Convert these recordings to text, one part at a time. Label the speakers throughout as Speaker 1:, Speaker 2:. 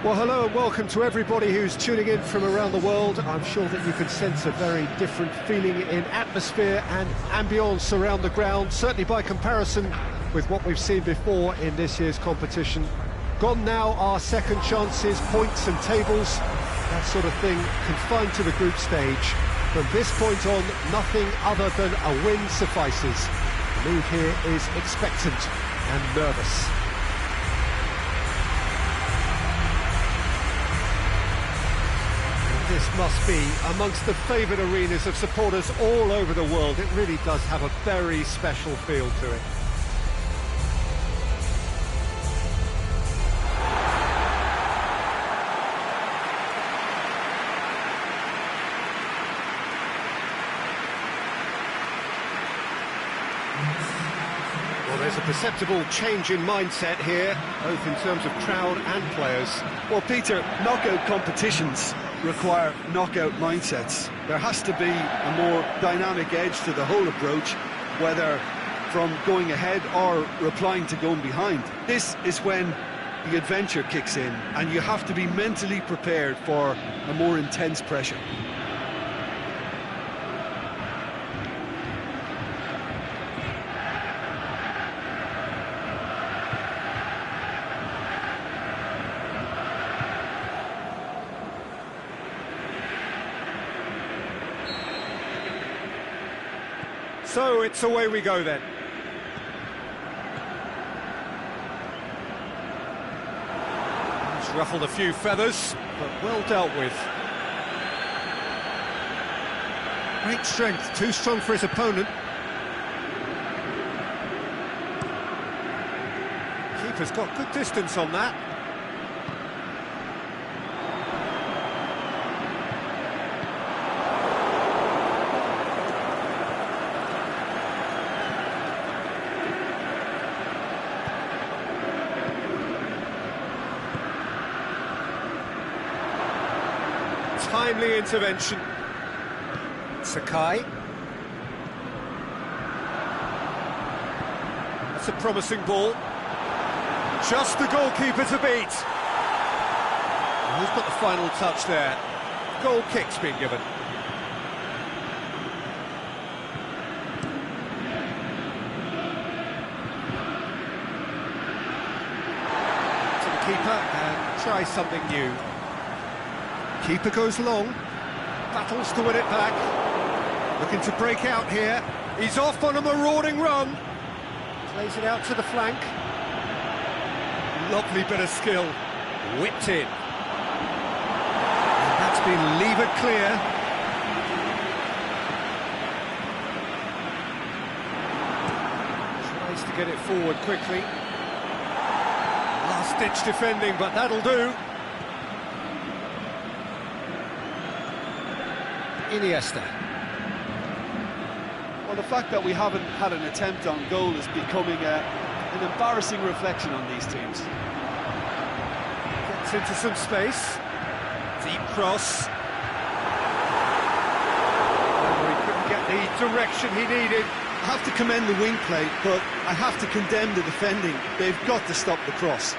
Speaker 1: Well, hello and welcome to everybody who's tuning in from around the world. I'm sure that you can sense a very different feeling in atmosphere and ambience around the ground, certainly by comparison with what we've seen before in this year's competition. Gone now are second chances, points and tables, that sort of thing confined to the group stage. From this point on, nothing other than a win suffices. The mood here is expectant and nervous. This must be amongst the favoured arenas of supporters all over the world. It really does have a very special feel to it. Well, there's a perceptible change in mindset here, both in terms of crowd and players.
Speaker 2: Well, Peter, knockout competitions require knockout mindsets. There has to be a more dynamic edge to the whole approach, whether from going ahead or replying to going behind. This is when the adventure kicks in, and you have to be mentally prepared for a more intense pressure.
Speaker 1: So it's away we go then. He's ruffled a few feathers, but well dealt with. Great strength, too strong for his opponent. Keeper's got good distance on that. Timely intervention. Sakai. That's a promising ball. Just the goalkeeper to beat. Who's got the final touch there? Goal kick's been given. To the keeper and try something new. Keeper goes long, battles to win it back, looking to break out here. He's off on a marauding run, plays it out to the flank. Lovely bit of skill, whipped in. And that's been levered clear. Tries to get it forward quickly. Last-ditch defending, but that'll do. Iniesta.
Speaker 2: Well, the fact that we haven't had an attempt on goal is becoming an embarrassing reflection on these teams.
Speaker 1: Gets into some space. Deep cross. Oh, he couldn't get the direction he needed.
Speaker 2: I have to commend the wing play, but I have to condemn the defending. They've got to stop the cross.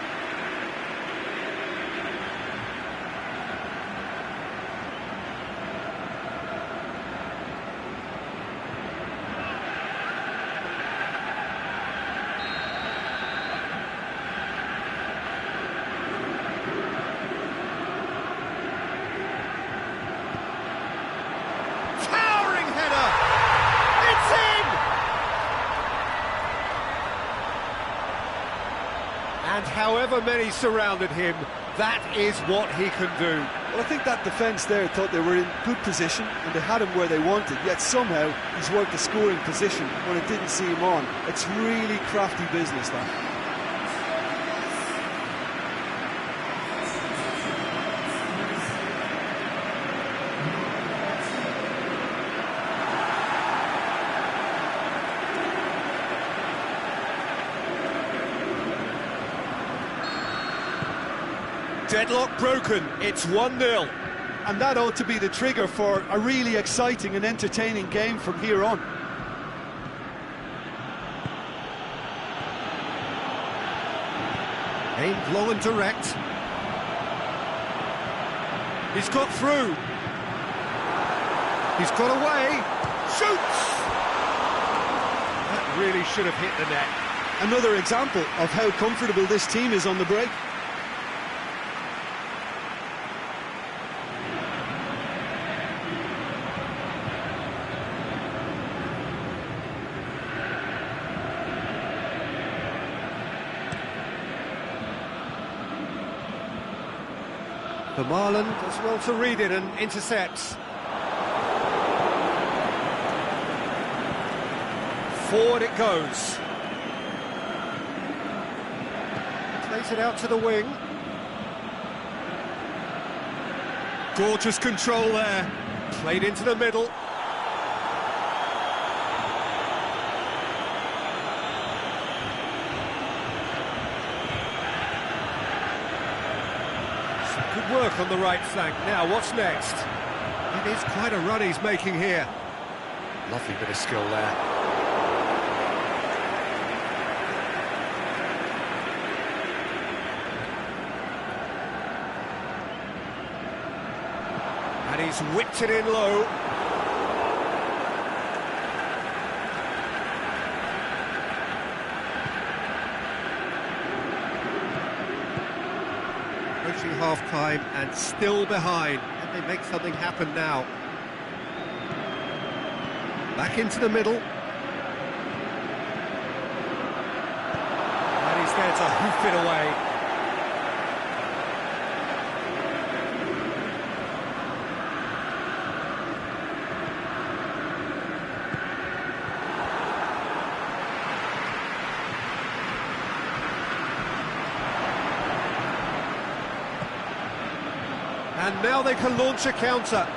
Speaker 1: And however many surrounded him, that is what he can do.
Speaker 2: Well, I think that defence there thought they were in good position and they had him where they wanted, yet somehow he's worked a scoring position when it didn't see him on. It's really crafty business, that.
Speaker 1: Deadlock broken, it's 1-0.
Speaker 2: And that ought to be the trigger for a really exciting and entertaining game from here on.
Speaker 1: Aimed low and direct. He's got through. He's got away. Shoots! That really should have hit the net.
Speaker 2: Another example of how comfortable this team is on the break.
Speaker 1: For Marland as well to read it and intercepts. Forward it goes. Plays it out to the wing. Gorgeous control there. Played into the middle. Good work on the right flank. Now, what's next? It is quite a run he's making here. Lovely bit of skill there. And he's whipped it in low. Approaching half-time and still behind. Can they make something happen now? Back into the middle. And he's there to hoof it away. And now they can launch a counter.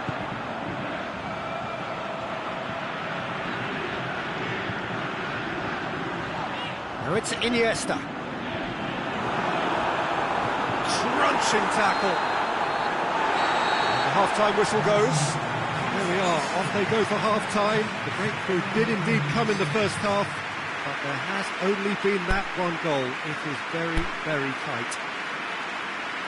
Speaker 1: Now it's Iniesta. Crunching tackle. And the half-time whistle goes. There we are, off they go for half-time. The breakthrough did indeed come in the first half, but there has only been that one goal. It is very, very tight.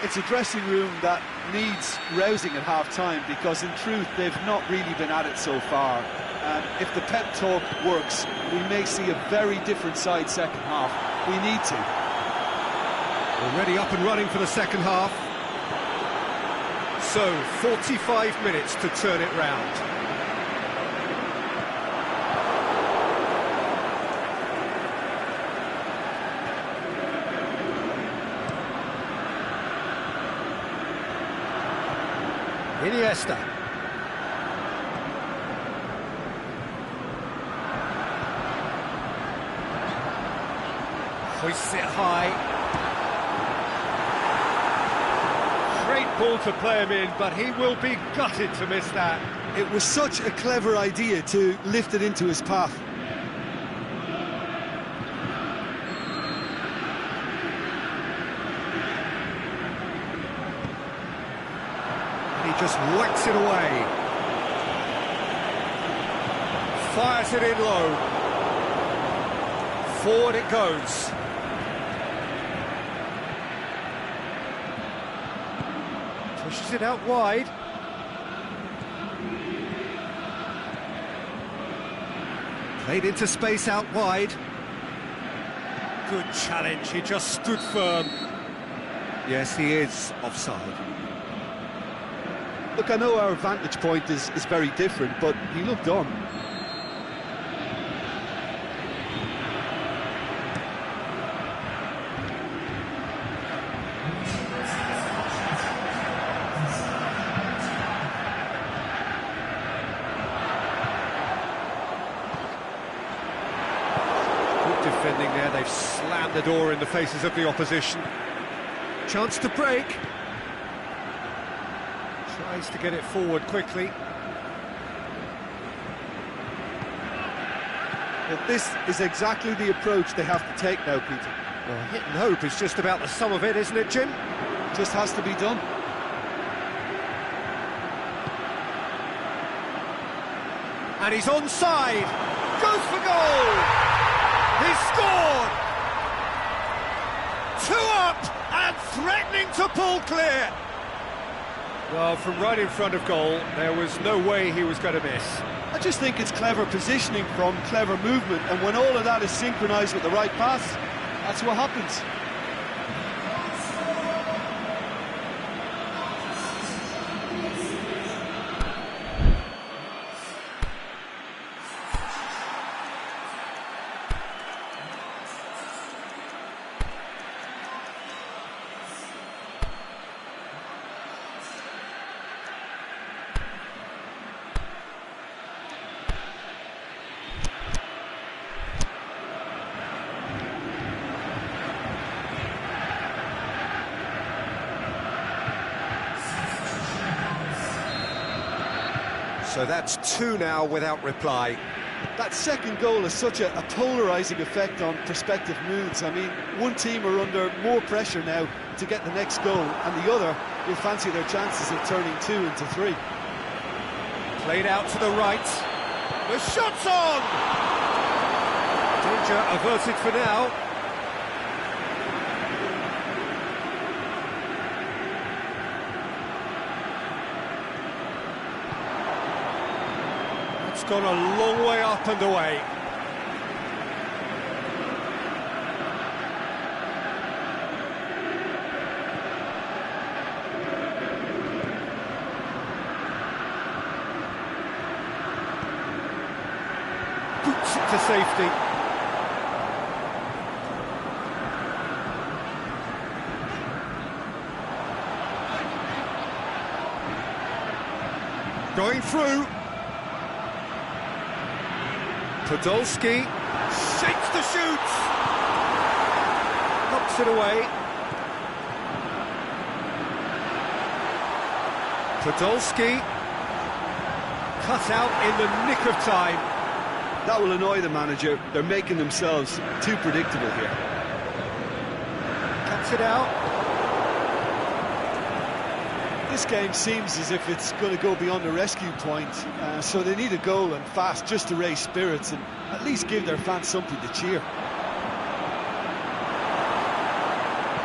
Speaker 2: It's a dressing room that needs rousing at half-time because, in truth, they've not really been at it so far. And if the pep talk works, we may see a very different side second half. We need to.
Speaker 1: Already up and running for the second half. So, 45 minutes to turn it round. Iniesta. Hoists it high. Great ball to play him in, but he will be gutted to miss that.
Speaker 2: It was such a clever idea to lift it into his path.
Speaker 1: Just whacks it away. Fires it in low. Forward it goes. Pushes it out wide. Played into space out wide. Good challenge, he just stood firm. Yes, he is offside.
Speaker 2: Look, I know our vantage point is very different, but he looked on.
Speaker 1: Good defending there, they've slammed the door in the faces of the opposition. Chance to break. Tries to get it forward quickly.
Speaker 2: Well, this is exactly the approach they have to take now, Peter.
Speaker 1: Well, hit and hope is just about the sum of it, isn't it, Jim?
Speaker 2: Just has to be done.
Speaker 1: And he's onside. Goes for goal. He's scored. 2 up and threatening to pull clear. Well, from right in front of goal, there was no way he was going to miss.
Speaker 2: I just think it's clever positioning from clever movement, and when all of that is synchronised with the right pass, that's what happens.
Speaker 1: So that's 2 now without reply.
Speaker 2: That second goal has such a polarising effect on prospective moods. I mean, one team are under more pressure now to get the next goal, and the other will fancy their chances of turning 2 into 3.
Speaker 1: Played out to the right. The shot's on! Danger averted for now. It's gone a long way up and away. Boots it to safety. Going through. Podolski shakes the shoot. Knocks it away. Podolski cut out in the nick of time.
Speaker 2: That will annoy the manager. They're making themselves too predictable here.
Speaker 1: Cuts it out.
Speaker 2: This game seems as if it's going to go beyond the rescue point, so they need a goal and fast just to raise spirits and at least give their fans something to cheer.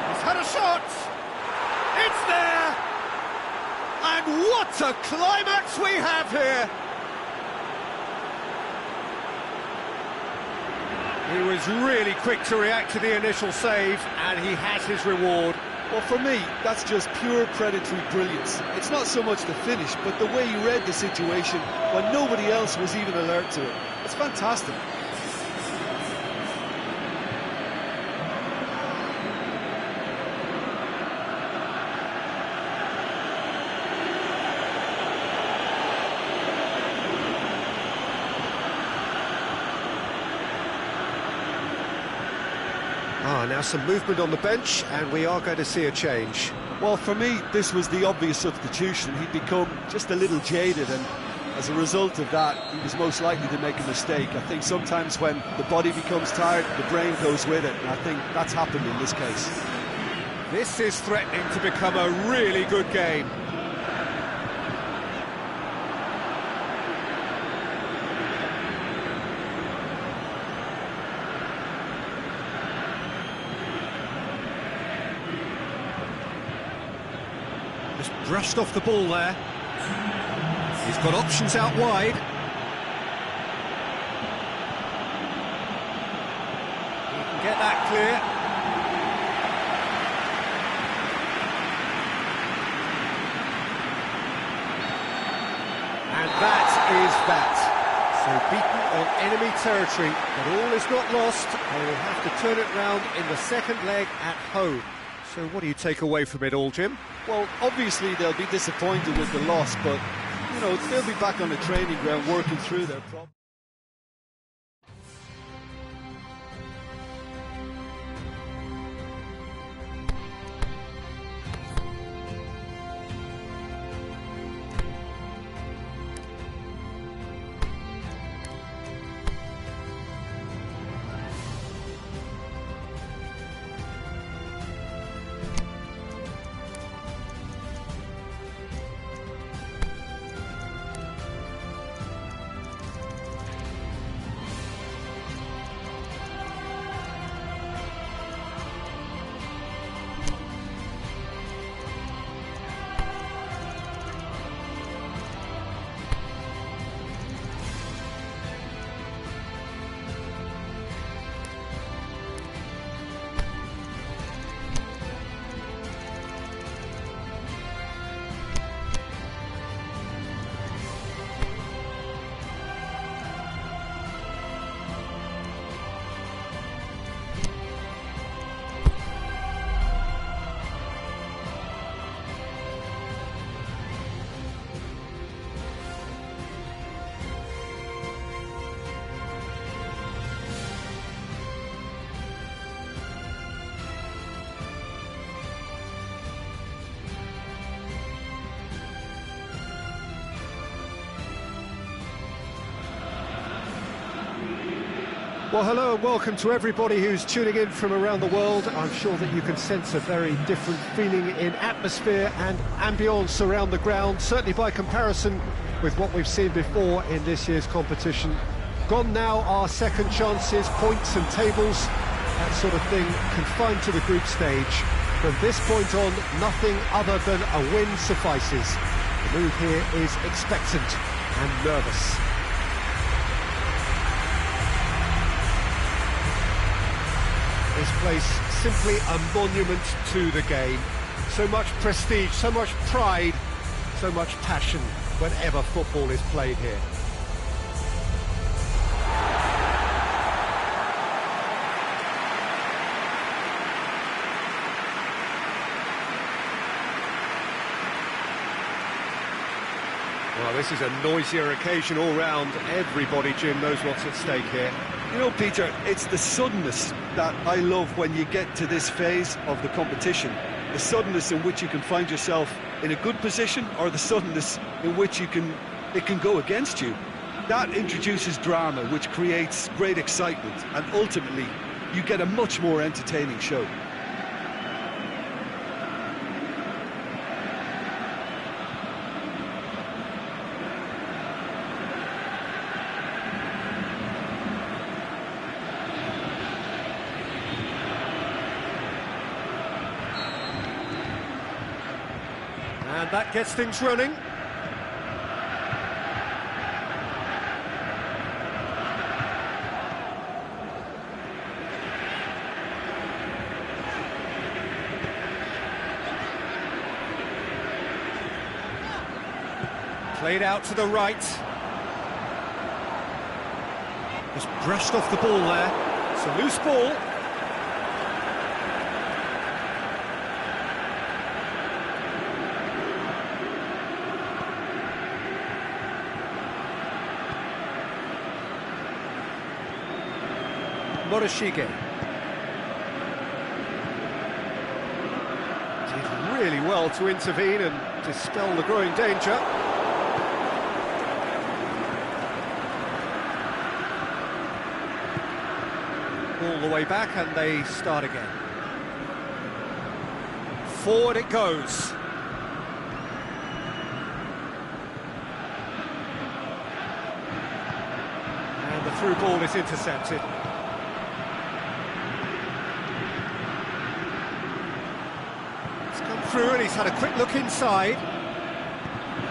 Speaker 1: He's had a shot! It's there! And what a climax we have here! He was really quick to react to the initial save, and he has his reward.
Speaker 2: Well, for me, that's just pure predatory brilliance. It's not so much the finish, but the way he read the situation when nobody else was even alert to it. It's fantastic.
Speaker 1: Now some movement on the bench, and we are going to see a change.
Speaker 2: Well, for me, this was the obvious substitution. He'd become just a little jaded, and as a result of that, he was most likely to make a mistake. I think sometimes when the body becomes tired, the brain goes with it, and I think that's happened in this case.
Speaker 1: This is threatening to become a really good game. Just brushed off the ball there. He's got options out wide. He can get that clear. And that is that. So beaten on enemy territory, but all is not lost. They will have to turn it round in the second leg at home. So what do you take away from it all, Jim?
Speaker 2: Well, obviously they'll be disappointed with the loss, but, you know, they'll be back on the training ground working through their problems.
Speaker 1: Well, hello and welcome to everybody who's tuning in from around the world. I'm sure that you can sense a very different feeling in atmosphere and ambience around the ground, certainly by comparison with what we've seen before in this year's competition. Gone now are second chances, points and tables, that sort of thing confined to the group stage. From this point on, nothing other than a win suffices. The mood here is expectant and nervous. This place simply a monument to the game. So much prestige, so much pride, so much passion whenever football is played here. Well, this is a noisier occasion all round. Everybody, Jim, knows what's at stake here.
Speaker 2: You know, Peter, it's the suddenness that I love when you get to this phase of the competition. The suddenness in which you can find yourself in a good position, or the suddenness in which it can go against you. That introduces drama, which creates great excitement, and ultimately you get a much more entertaining show.
Speaker 1: And that gets things running. Played out to the right. Just brushed off the ball there. It's a loose ball. Morishige did really well to intervene and dispel the growing danger. All the way back and they start again. Forward it goes. And the through ball is intercepted. Through, and he's had a quick look inside.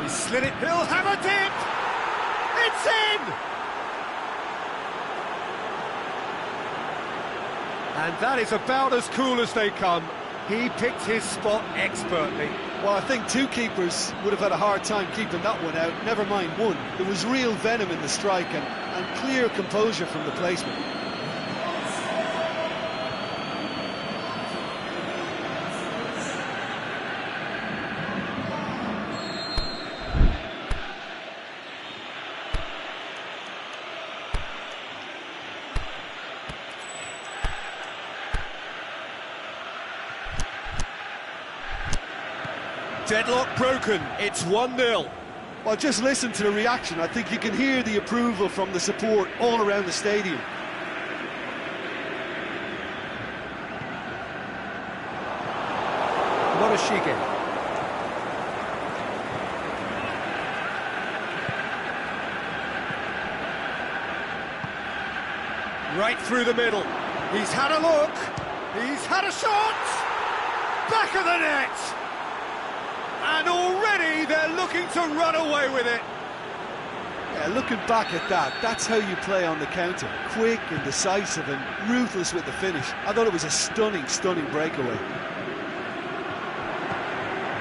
Speaker 1: He's slid it, he'll have a dip! It's in! And that is about as cool as they come. He picked his spot expertly.
Speaker 2: Well, I think two keepers would have had a hard time keeping that one out, never mind one. There was real venom in the strike and clear composure from the placement.
Speaker 1: Deadlock broken, it's 1-0.
Speaker 2: Well, just listen to the reaction. I think you can hear the approval from the support all around the stadium.
Speaker 1: Morishige. Right through the middle. He's had a look. He's had a shot. Back of the net. And already they're looking to run away with it.
Speaker 2: Yeah, looking back at that, that's how you play on the counter. Quick and decisive and ruthless with the finish. I thought it was a stunning, stunning breakaway.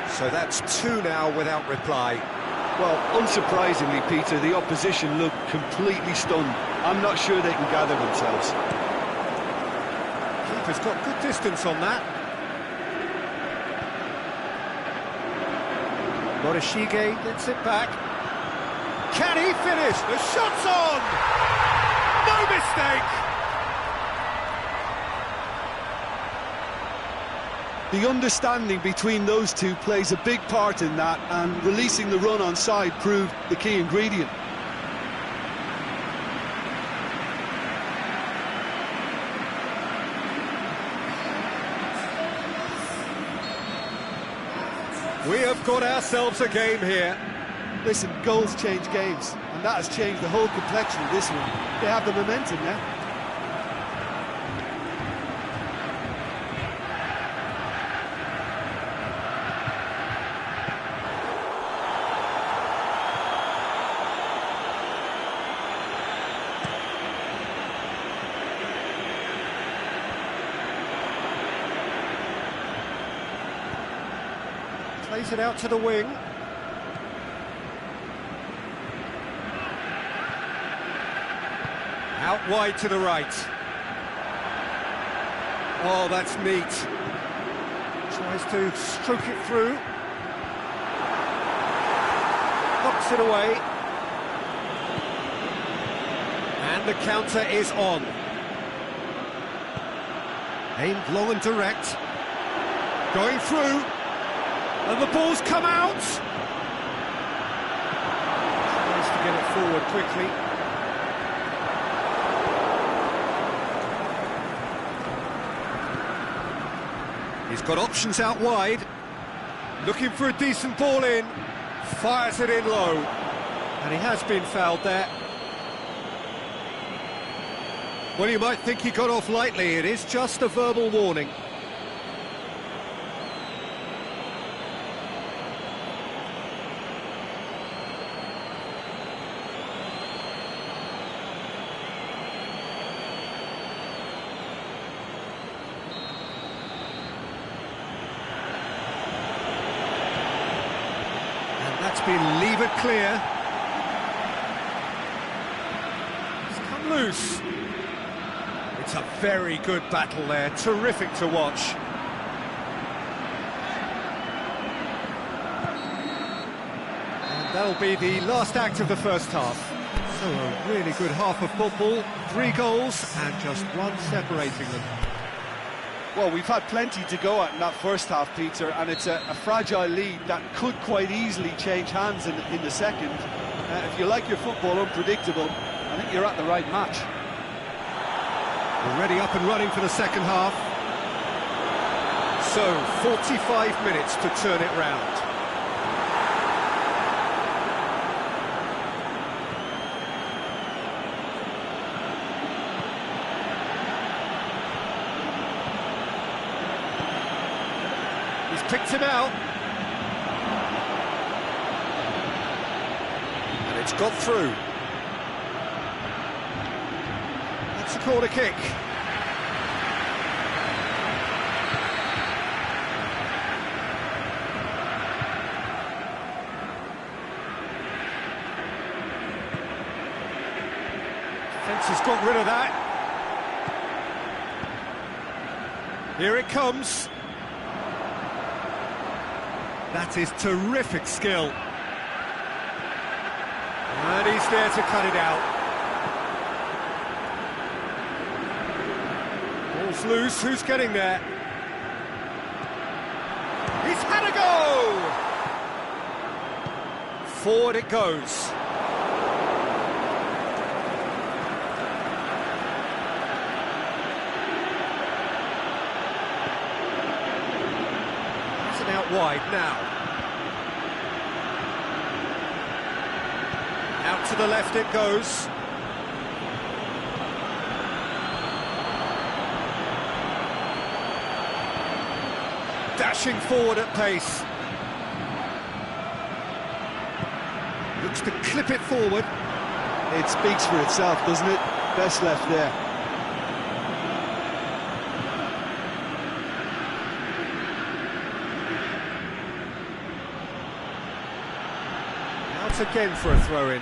Speaker 1: So that's two now without reply.
Speaker 2: Well, unsurprisingly, Peter, the opposition look completely stunned. I'm not sure they can gather themselves.
Speaker 1: Keeper's got good distance on that. Morishige gets it back. Can he finish? The shot's on! No mistake!
Speaker 2: The understanding between those two plays a big part in that, and releasing the run on side proved the key ingredient.
Speaker 1: We have got ourselves a game here.
Speaker 2: Listen, goals change games, and that has changed the whole complexion of this one. They have the momentum now.
Speaker 1: Plays it out to the wing. Out wide to the right. Oh, that's neat. Tries to stroke it through. Knocks it away. And the counter is on. Aimed low and direct. Going through. And the ball's come out. Tries to get it forward quickly. He's got options out wide. Looking for a decent ball in. Fires it in low. And he has been fouled there. Well, you might think he got off lightly. It is just a verbal warning. That's been levered clear. It's come loose. It's a very good battle there, terrific to watch. And that'll be the last act of the first half. So a really good half of football, 3 goals and just one separating them.
Speaker 2: Well, we've had plenty to go at in that first half, Peter, and it's a fragile lead that could quite easily change hands in the second. If you like your football unpredictable, I think you're at the right match.
Speaker 1: Already up and running for the second half. So, 45 minutes to turn it round. Picked him out. And it's got through. That's a corner kick. Defence has got rid of that. Here it comes. That is terrific skill. And he's there to cut it out. Ball's loose, who's getting there? He's had a go! Forward it goes. Out wide now. Out to the left it goes. Dashing forward at pace. Looks to clip it forward.
Speaker 2: It speaks for itself, doesn't it? Best left there.
Speaker 1: Again for a throw-in.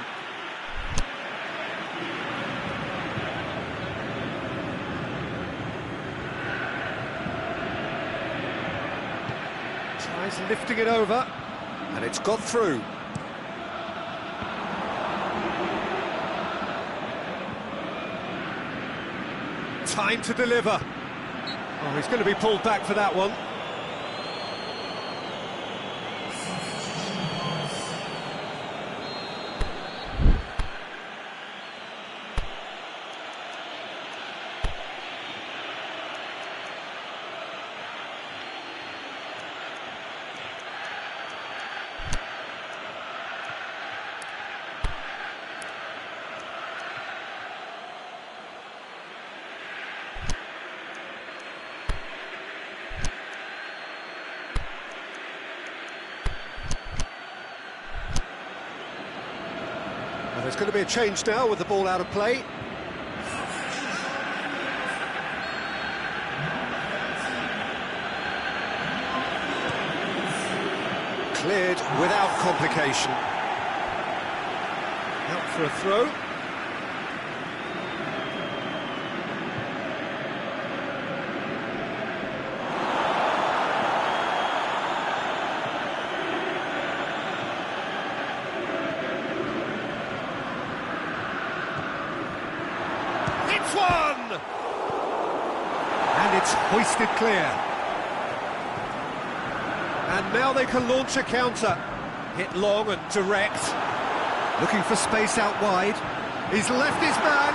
Speaker 1: Tries lifting it over, and it's got through. Time to deliver. Oh, he's going to be pulled back for that one. There's going to be a change now with the ball out of play. Cleared without complication. Out for a throw. It's one! And it's hoisted clear. And now they can launch a counter. Hit long and direct. Looking for space out wide. He's left his man.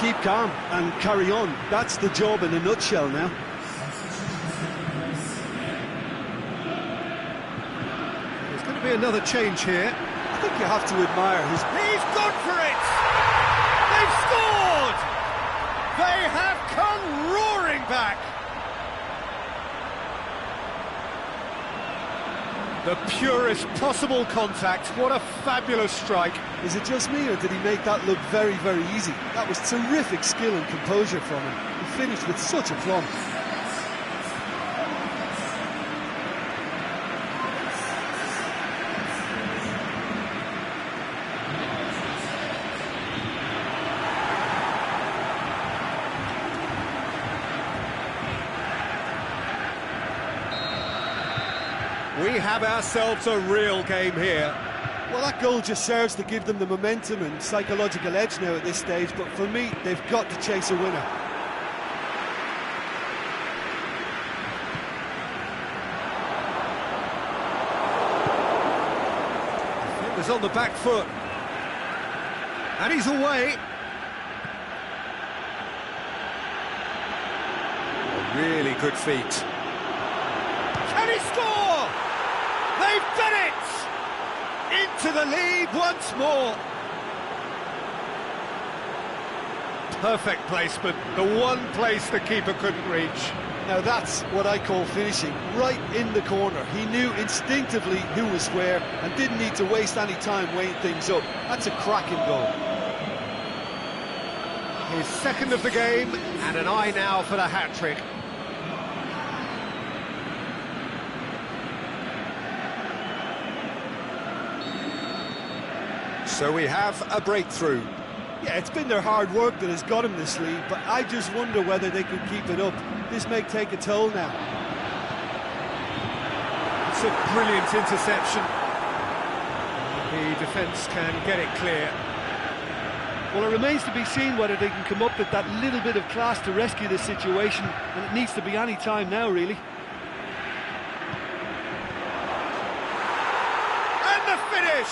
Speaker 2: Keep calm and carry on. That's the job in a nutshell now.
Speaker 1: There's going to be another change here.
Speaker 2: I think you have to admire his...
Speaker 1: He's gone for it! They've scored! They have come roaring back! The purest possible contact. What a fabulous strike.
Speaker 2: Is it just me, or did he make that look very, very easy? That was terrific skill and composure from him. He finished with such aplomb.
Speaker 1: We have ourselves a real game here.
Speaker 2: Well, that goal just serves to give them the momentum and psychological edge now at this stage, but for me, they've got to chase a winner.
Speaker 1: Defender's on the back foot. And he's away. A really good feat. Can he score? They've done it! Into the lead once more. Perfect placement, the one place the keeper couldn't reach.
Speaker 2: Now that's what I call finishing, right in the corner. He knew instinctively who was where and didn't need to waste any time weighing things up. That's a cracking goal.
Speaker 1: His second of the game, and an eye now for the hat-trick. So we have a breakthrough.
Speaker 2: Yeah, it's been their hard work that has got him this lead, but I just wonder whether they can keep it up. This may take a toll now.
Speaker 1: It's a brilliant interception. The defence can get it clear.
Speaker 2: Well, it remains to be seen whether they can come up with that little bit of class to rescue this situation, and it needs to be any time now, really.
Speaker 1: And the finish!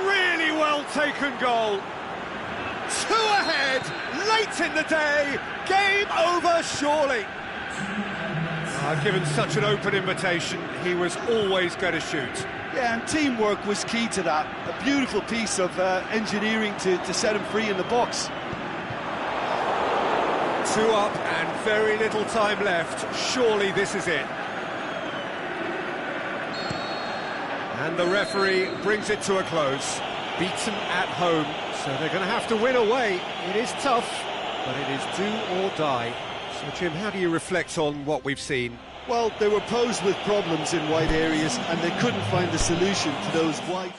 Speaker 1: Really well taken goal. 2 ahead, late in the day, game over surely. Given such an open invitation, he was always going to shoot.
Speaker 2: Yeah, and teamwork was key to that. A beautiful piece of engineering to set him free in the box.
Speaker 1: 2 up and very little time left. Surely this is it. And the referee brings it to a close. Beaten at home, so they're going to have to win away. It is tough, but it is do or die. So, Jim, how do you reflect on what we've seen?
Speaker 2: Well, they were posed with problems in wide areas, and they couldn't find a solution to those wide...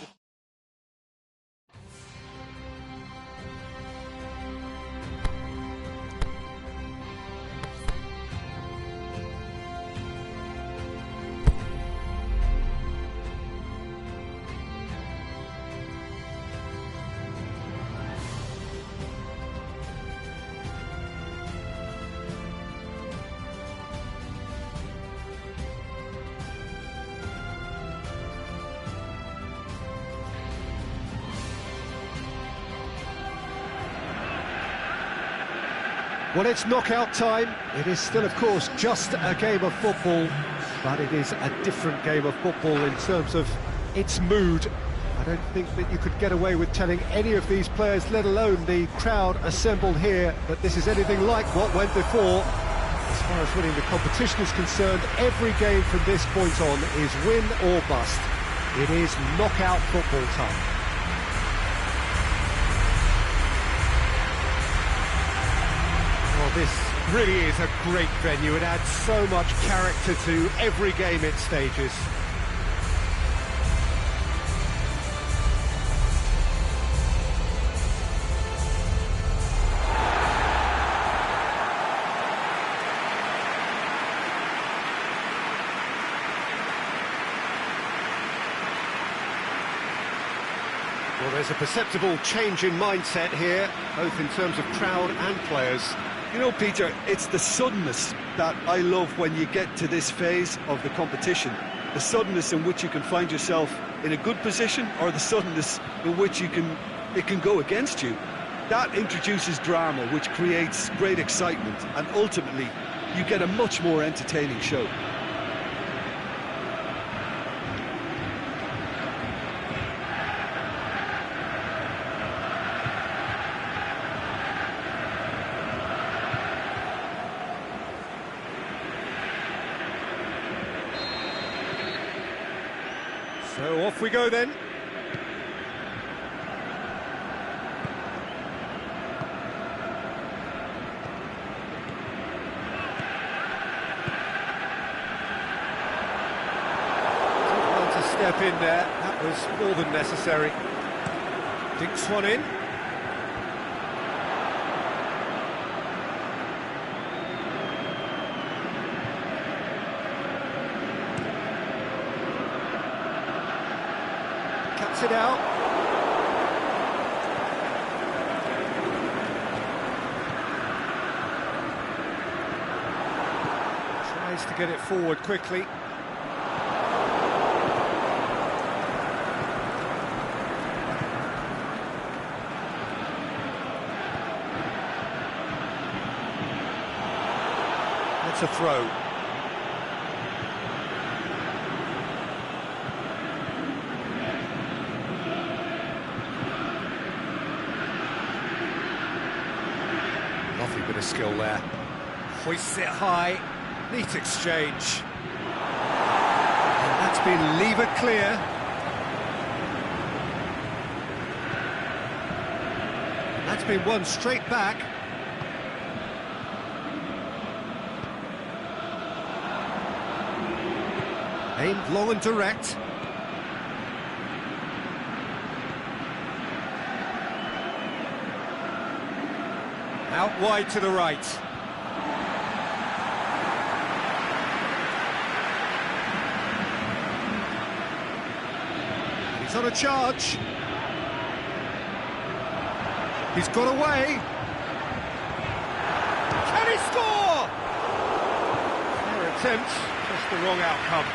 Speaker 1: Well, it's knockout time. It is still, of course, just a game of football, but it is a different game of football in terms of its mood. I don't think that you could get away with telling any of these players, let alone the crowd assembled here, that this is anything like what went before. As far as winning the competition is concerned, every game from this point on is win or bust. It is knockout football time. This really is a great venue. It adds so much character to every game it stages. Well, there's a perceptible change in mindset here, both in terms of crowd and players.
Speaker 2: You know, Peter, it's the suddenness that I love when you get to this phase of the competition. The suddenness in which you can find yourself in a good position, or the suddenness in which it can go against you. That introduces drama, which creates great excitement, and ultimately you get a much more entertaining show.
Speaker 1: So off we go then. Well to step in there, that was more than necessary. Dinks one in. Cuts it out. Tries to get it forward quickly. That's a throw. Lovely bit of skill there. Hoists it high. Neat exchange. And that's been levered clear. And that's been won straight back. Aimed long and direct. Out wide to the right. And he's on a charge. He's got away. Can he score? Fair attempt, just the wrong outcome.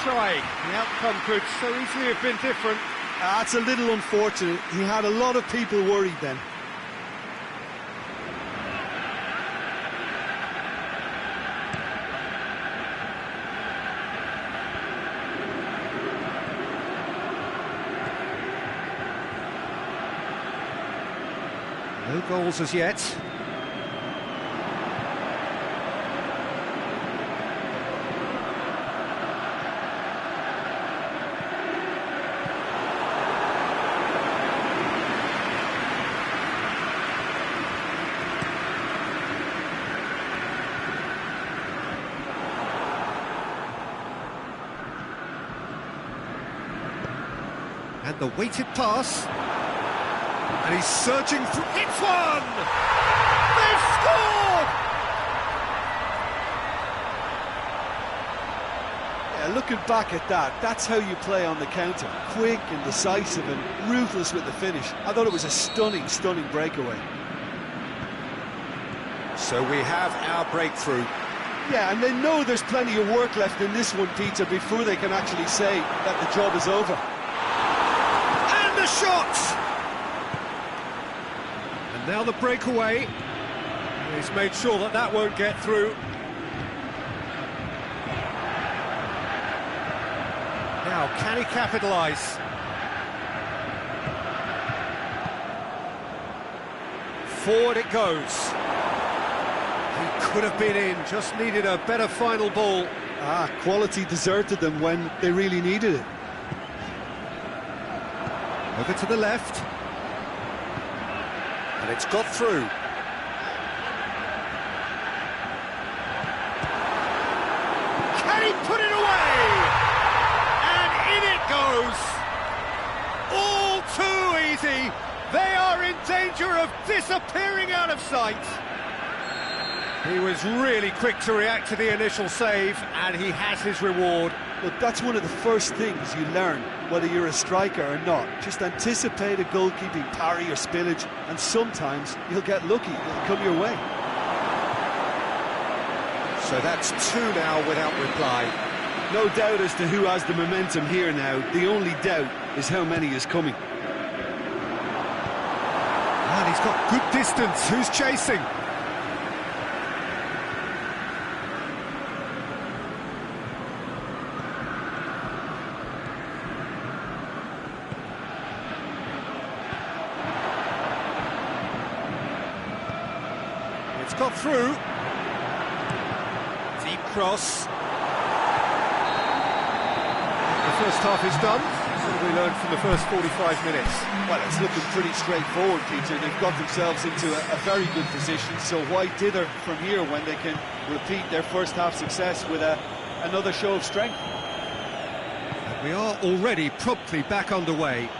Speaker 1: Try. The outcome could so easily have been different.
Speaker 2: That's a little unfortunate. He had a lot of people worried then.
Speaker 1: No goals as yet. And the weighted pass. And he's surging through. It's one! They've scored!
Speaker 2: Yeah, looking back at that, that's how you play on the counter. Quick and decisive and ruthless with the finish. I thought it was a stunning, stunning breakaway.
Speaker 1: So we have our breakthrough.
Speaker 2: Yeah, and they know there's plenty of work left in this one, Peter, before they can actually say that the job is over.
Speaker 1: And the shot! And now the breakaway. He's made sure that that won't get through. Now, can he capitalise? Forward it goes. He could have been in, just needed a better final ball.
Speaker 2: Quality deserted them when they really needed it.
Speaker 1: Over to the left. And it's got through. Can he put it away? And in it goes. All too easy. They are in danger of disappearing out of sight. He was really quick to react to the initial save, and he has his reward.
Speaker 2: Look, that's one of the first things you learn, whether you're a striker or not. Just anticipate a goalkeeping parry or spillage, and sometimes you'll get lucky, it'll come your way.
Speaker 1: So that's two now without reply.
Speaker 2: No doubt as to who has the momentum here now. The only doubt is how many is coming.
Speaker 1: And he's got good distance. Who's chasing? It's got through. Deep cross. The first half is done. What have we learned from the first 45 minutes?
Speaker 2: Well, it's looking pretty straightforward, Peter. They've got themselves into a very good position, so why dither from here when they can repeat their first half success with another show of strength?
Speaker 1: And we are already promptly back underway.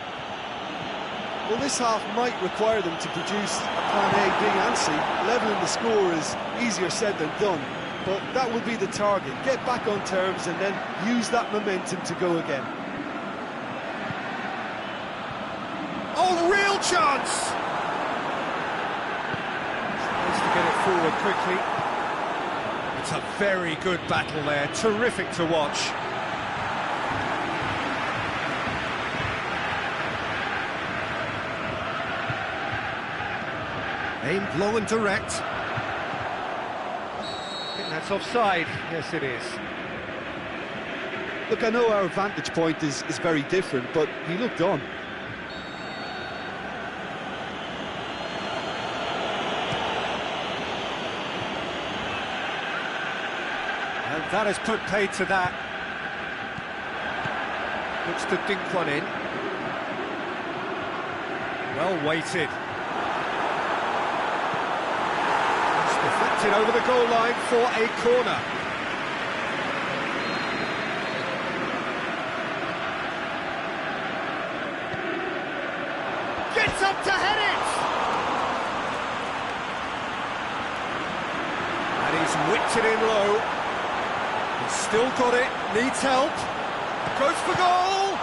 Speaker 2: Well, this half might require them to produce a plan A, B and C. Levelling the score is easier said than done, but that will be the target. Get back on terms and then use that momentum to go again.
Speaker 1: Oh, real chance! Tries to get it forward quickly. It's a very good battle there, terrific to watch. Aimed long and direct. I think that's offside. Yes, it is.
Speaker 2: Look, I know our vantage point is very different, but he looked on.
Speaker 1: And that has put paid to that. Looks to dink one in. Well weighted. Deflected over the goal line for a corner. Gets up to head it! And he's whipped it in low. He's still got it, needs help. Goes for goal!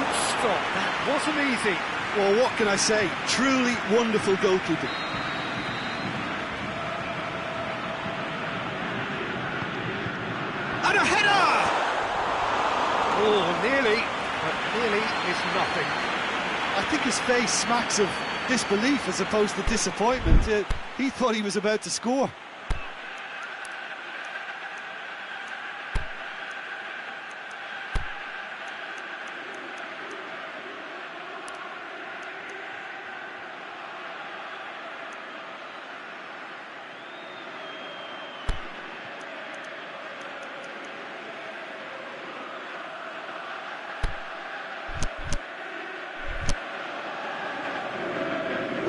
Speaker 1: Good stop, that wasn't easy.
Speaker 2: Well, what can I say? Truly wonderful goalkeeping.
Speaker 1: And a header! Oh, nearly, but nearly is nothing.
Speaker 2: I think his face smacks of disbelief as opposed to disappointment. He thought he was about to score.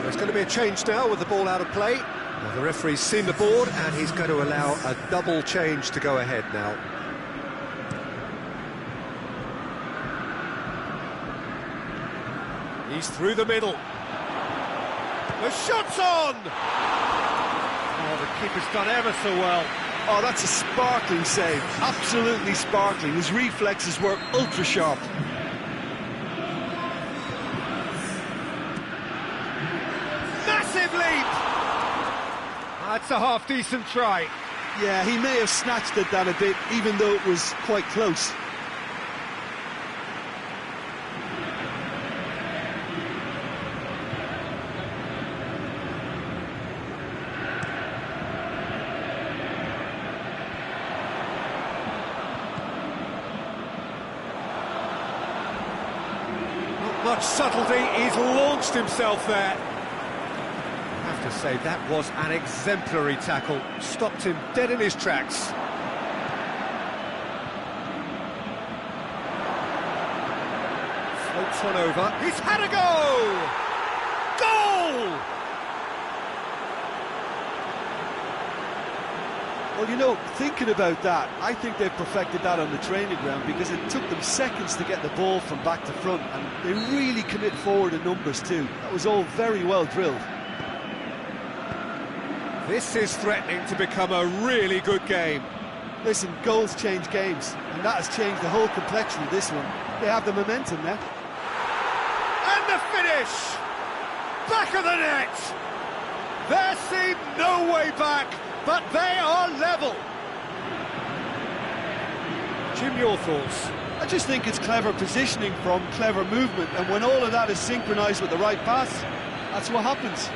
Speaker 1: There's going to be a change now with the ball out of play. Well, the referee's seen the board and he's going to allow a double change to go ahead now. He's through the middle. The shot's on! Oh, the keeper's done ever so well.
Speaker 2: Oh, that's a sparkling save. Absolutely sparkling. His reflexes were ultra sharp.
Speaker 1: Massive leap! That's a half-decent try.
Speaker 2: Yeah, he may have snatched at that a bit, even though it was quite close.
Speaker 1: Not much subtlety, he's launched himself there. I have to say, that was an exemplary tackle. Stopped him dead in his tracks. Floats one over. He's had a go! Goal!
Speaker 2: Well, you know, thinking about that, I think they've perfected that on the training ground because it took them seconds to get the ball from back to front, and they really commit forward in numbers too. That was all very well drilled.
Speaker 1: This is threatening to become a really good game.
Speaker 2: Listen, goals change games, and that has changed the whole complexion of this one. They have the momentum now.
Speaker 1: And the finish! Back of the net! There seemed no way back, but they are level. Jim, your thoughts?
Speaker 2: I just think it's clever positioning from clever movement, and when all of that is synchronised with the right pass, that's what happens.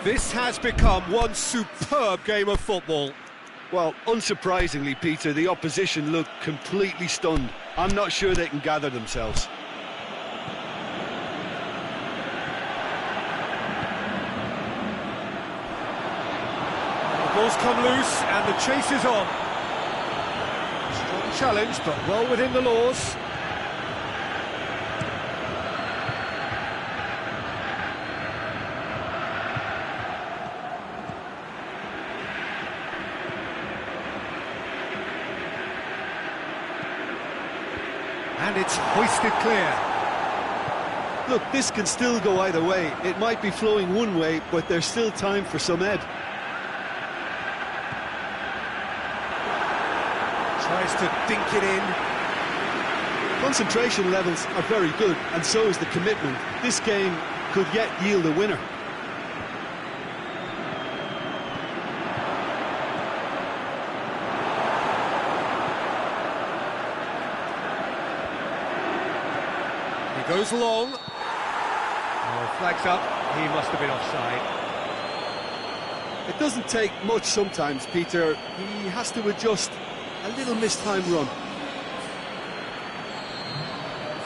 Speaker 1: This has become one superb game of football.
Speaker 2: Well, unsurprisingly, Peter, the opposition look completely stunned. I'm not sure they can gather themselves.
Speaker 1: The ball's come loose and the chase is on. Strong challenge, but well within the laws. And it's hoisted clear.
Speaker 2: Look, this can still go either way. It might be flowing one way, but there's still time for some ebb.
Speaker 1: Tries to dink it in.
Speaker 2: Concentration levels are very good, and so is the commitment. This game could yet yield a winner.
Speaker 1: He goes long. Oh, flags up. He must have been offside.
Speaker 2: It doesn't take much sometimes, Peter. He has to adjust. A little mistimed run.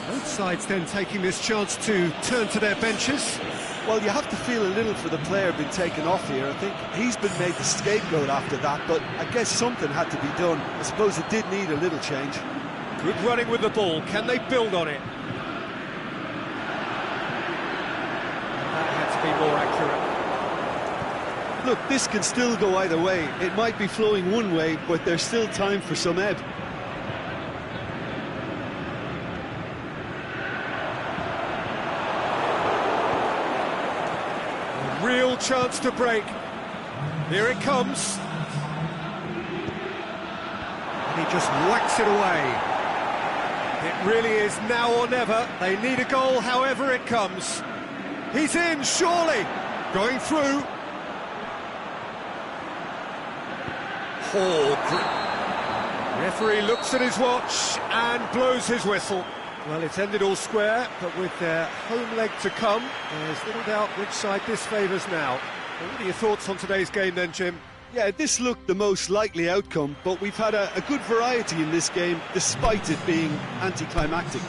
Speaker 1: Both sides then taking this chance to turn to their benches.
Speaker 2: Well, you have to feel a little for the player being taken off here. I think he's been made the scapegoat after that, but I guess something had to be done. I suppose it did need a little change.
Speaker 1: Good running with the ball. Can they build on it? That had to be more accurate.
Speaker 2: Look, this can still go either way. It might be flowing one way, but there's still time for some ebb.
Speaker 1: A real chance to break. Here it comes. And he just whacks it away. It really is now or never. They need a goal however it comes. He's in, surely. Going through. Referee looks at his watch and blows his whistle. Well, it's ended all square, but with their home leg to come, there's little doubt which side this favours now. What are your thoughts on today's game then, Jim?
Speaker 2: Yeah, this looked the most likely outcome, but we've had a good variety in this game, despite it being anticlimactic.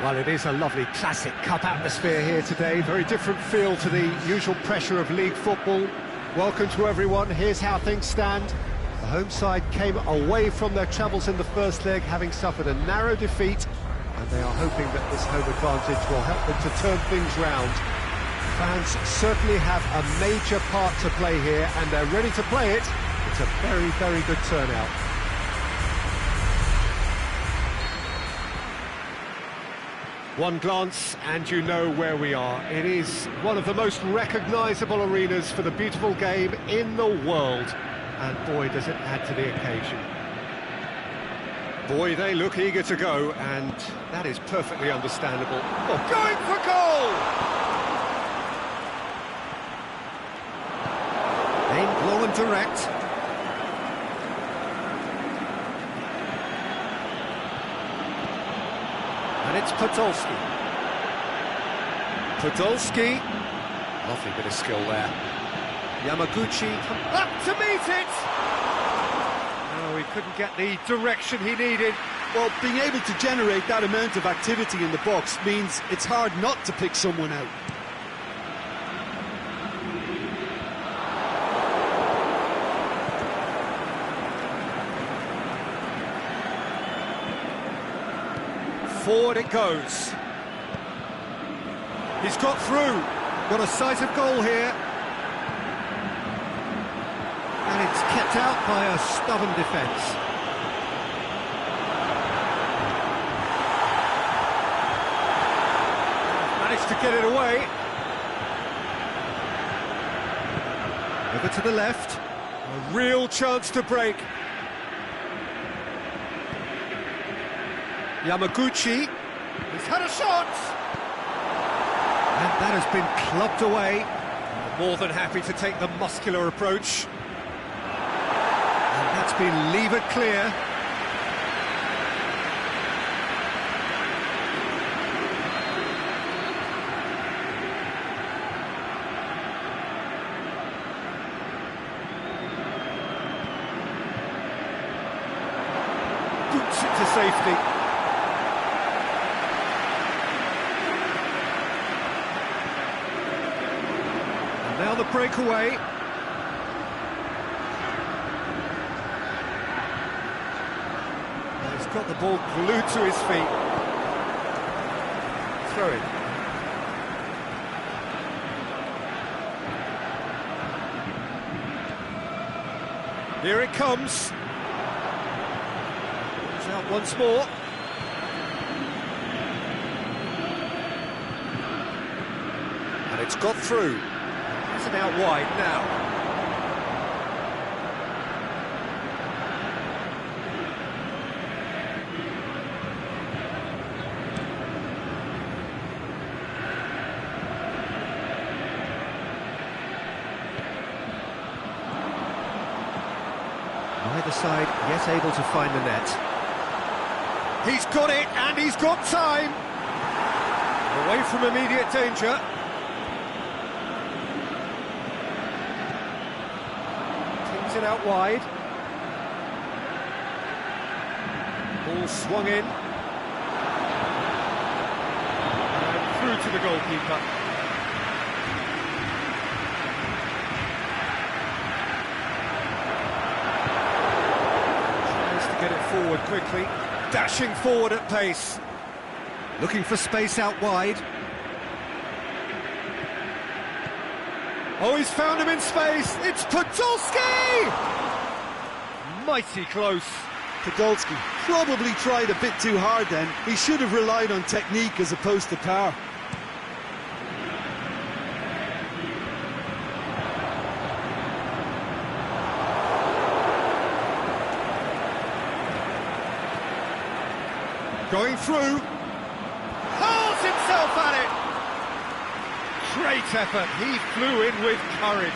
Speaker 1: Well, it is a lovely classic cup atmosphere here today. Very different feel to the usual pressure of league football. Welcome to everyone. Here's how things stand. The home side came away from their troubles in the first leg, having suffered a narrow defeat, and they are hoping that this home advantage will help them to turn things round. Fans certainly have a major part to play here, and they're ready to play it. It's a very, very good turnout. One glance and you know where we are. It is one of the most recognisable arenas for the beautiful game in the world. And boy, does it add to the occasion. Boy, they look eager to go, and that is perfectly understandable. Oh, going for goal! Aimed low and direct. And it's Podolski. Podolski. Lovely bit of skill there. Yamaguchi up to meet it! Oh, he couldn't get the direction he needed.
Speaker 2: Well, being able to generate that amount of activity in the box means it's hard not to pick someone out.
Speaker 1: Forward it goes. He's got through. Got a sight of goal here. And it's kept out by a stubborn defence. Managed to get it away. Over to the left. A real chance to break. Yamaguchi, he's had a shot! And that has been clubbed away. More than happy to take the muscular approach. And that's been levered clear. Boots it to safety. Now the breakaway. He's got the ball glued to his feet. Throw it. Here it comes. It's out once more. And it's got through. It's out wide now. Neither side yet able to find the net. He's got it, and he's got time. Away from immediate danger. It out wide. Ball swung in. And through to the goalkeeper. Tries to get it forward quickly. Dashing forward at pace. Looking for space out wide. Oh, he's found him in space. It's Podolski! Mighty close.
Speaker 2: Podolski probably tried a bit too hard then. He should have relied on technique as opposed to power.
Speaker 1: Going through. Hurls himself at it. Great effort, he flew in with courage.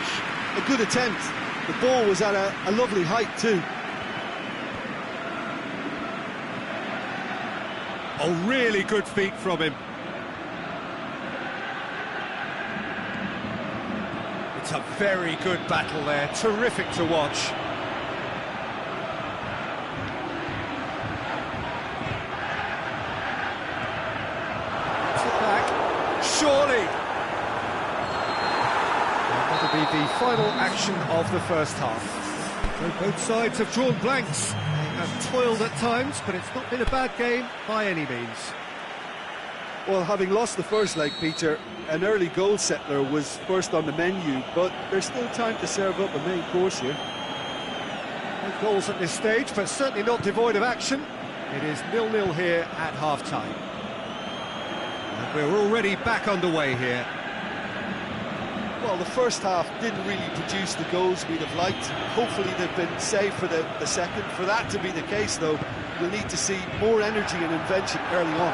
Speaker 2: A good attempt. The ball was at a lovely height too.
Speaker 1: A really good feat from him. It's a very good battle there, terrific to watch. be the final action of the first half. So both sides have drawn blanks. They have toiled at times, but it's not been a bad game by any means.
Speaker 2: Well, having lost the first leg, Peter, an early goal settler was first on the menu, but there's still time to serve up a main course here.
Speaker 1: No goals at this stage, but certainly not devoid of action. It is 0-0 here at half-time. And we're already back underway here.
Speaker 2: Well, the first half didn't really produce the goals we'd have liked. Hopefully they've been saved for the second. For that to be the case, though, we'll need to see more energy and invention early on.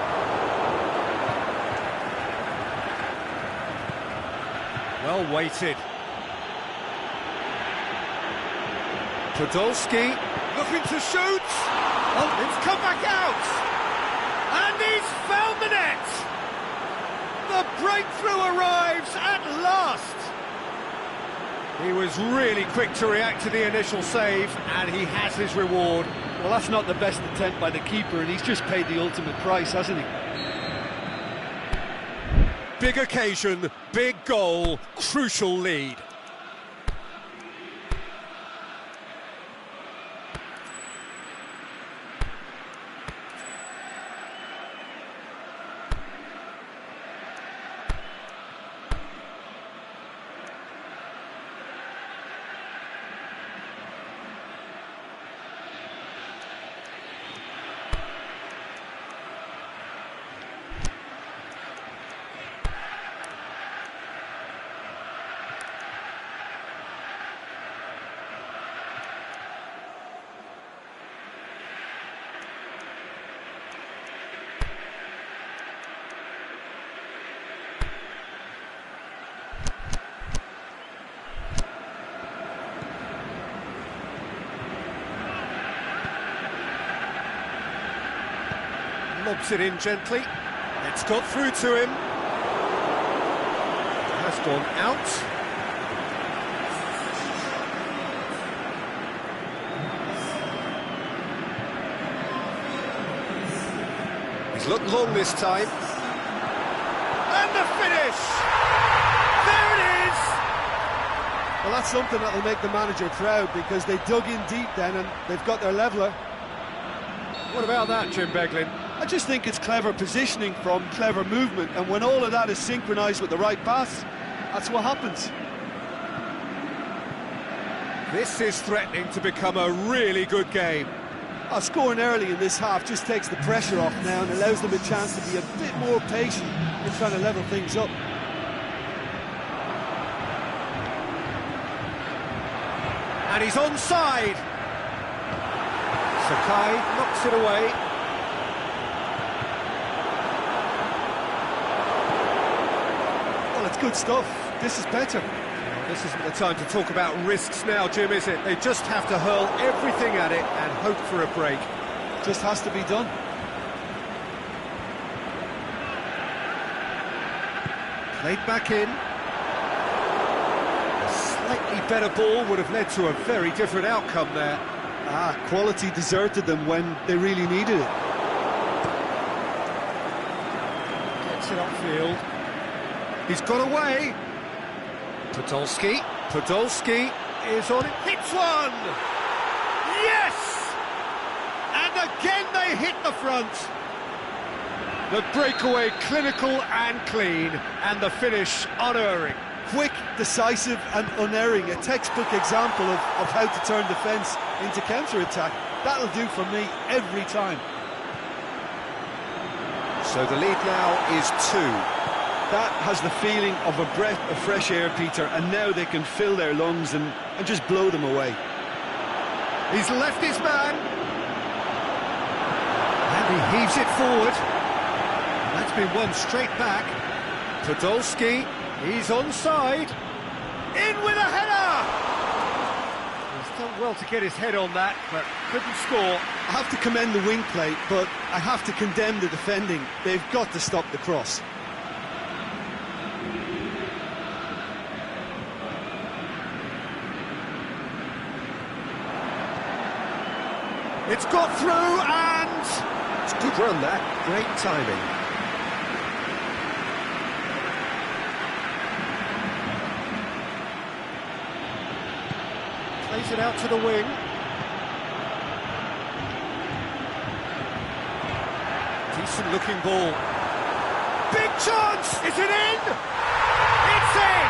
Speaker 1: Well weighted. Podolski looking to shoot. Oh, it's come back out. And he's found the net. The breakthrough arrives at last. He was really quick to react to the initial save, and he has his reward.
Speaker 2: Well, that's not the best attempt by the keeper, and he's just paid the ultimate price, hasn't he?
Speaker 1: Big occasion, big goal, crucial lead. Lobs it in gently. It's got through to him. Has gone out. He's looked long this time. And the finish! There it is!
Speaker 2: Well, that's something that'll make the manager proud, because they dug in deep then and they've got their leveller.
Speaker 1: What about that, Jim Beglin?
Speaker 2: I just think it's clever positioning from clever movement, and when all of that is synchronised with the right pass, that's what happens.
Speaker 1: This is threatening to become a really good game.
Speaker 2: Scoring early in this half just takes the pressure off now and allows them a chance to be a bit more patient in trying to level things up.
Speaker 1: And he's onside. Sakai knocks it away.
Speaker 2: Well, it's good stuff. This is better.
Speaker 1: This isn't the time to talk about risks now, Jim, is it? They just have to hurl everything at it and hope for a break.
Speaker 2: Just has to be done.
Speaker 1: Played back in. A slightly better ball would have led to a very different outcome there.
Speaker 2: Quality deserted them when they really needed it.
Speaker 1: Gets it upfield. He's got away. Podolski is on it. Hits one! Yes! And again they hit the front. The breakaway clinical and clean, and the finish unerring.
Speaker 2: Quick, decisive and unerring. A textbook example of how to turn defence into counter-attack. That'll do for me every time.
Speaker 1: So the lead now is 2.
Speaker 2: That has the feeling of a breath of fresh air, Peter, and now they can fill their lungs and just blow them away.
Speaker 1: He's left his man. And he heaves it forward. And that's been won straight back. Podolski, he's onside. In with a header! He's done well to get his head on that, but couldn't score.
Speaker 2: I have to commend the wing play, but I have to condemn the defending. They've got to stop the cross.
Speaker 1: It's got through, and it's a good run there. Great timing. Plays it out to the wing. Decent looking ball. Big chance! Is it in? It's in!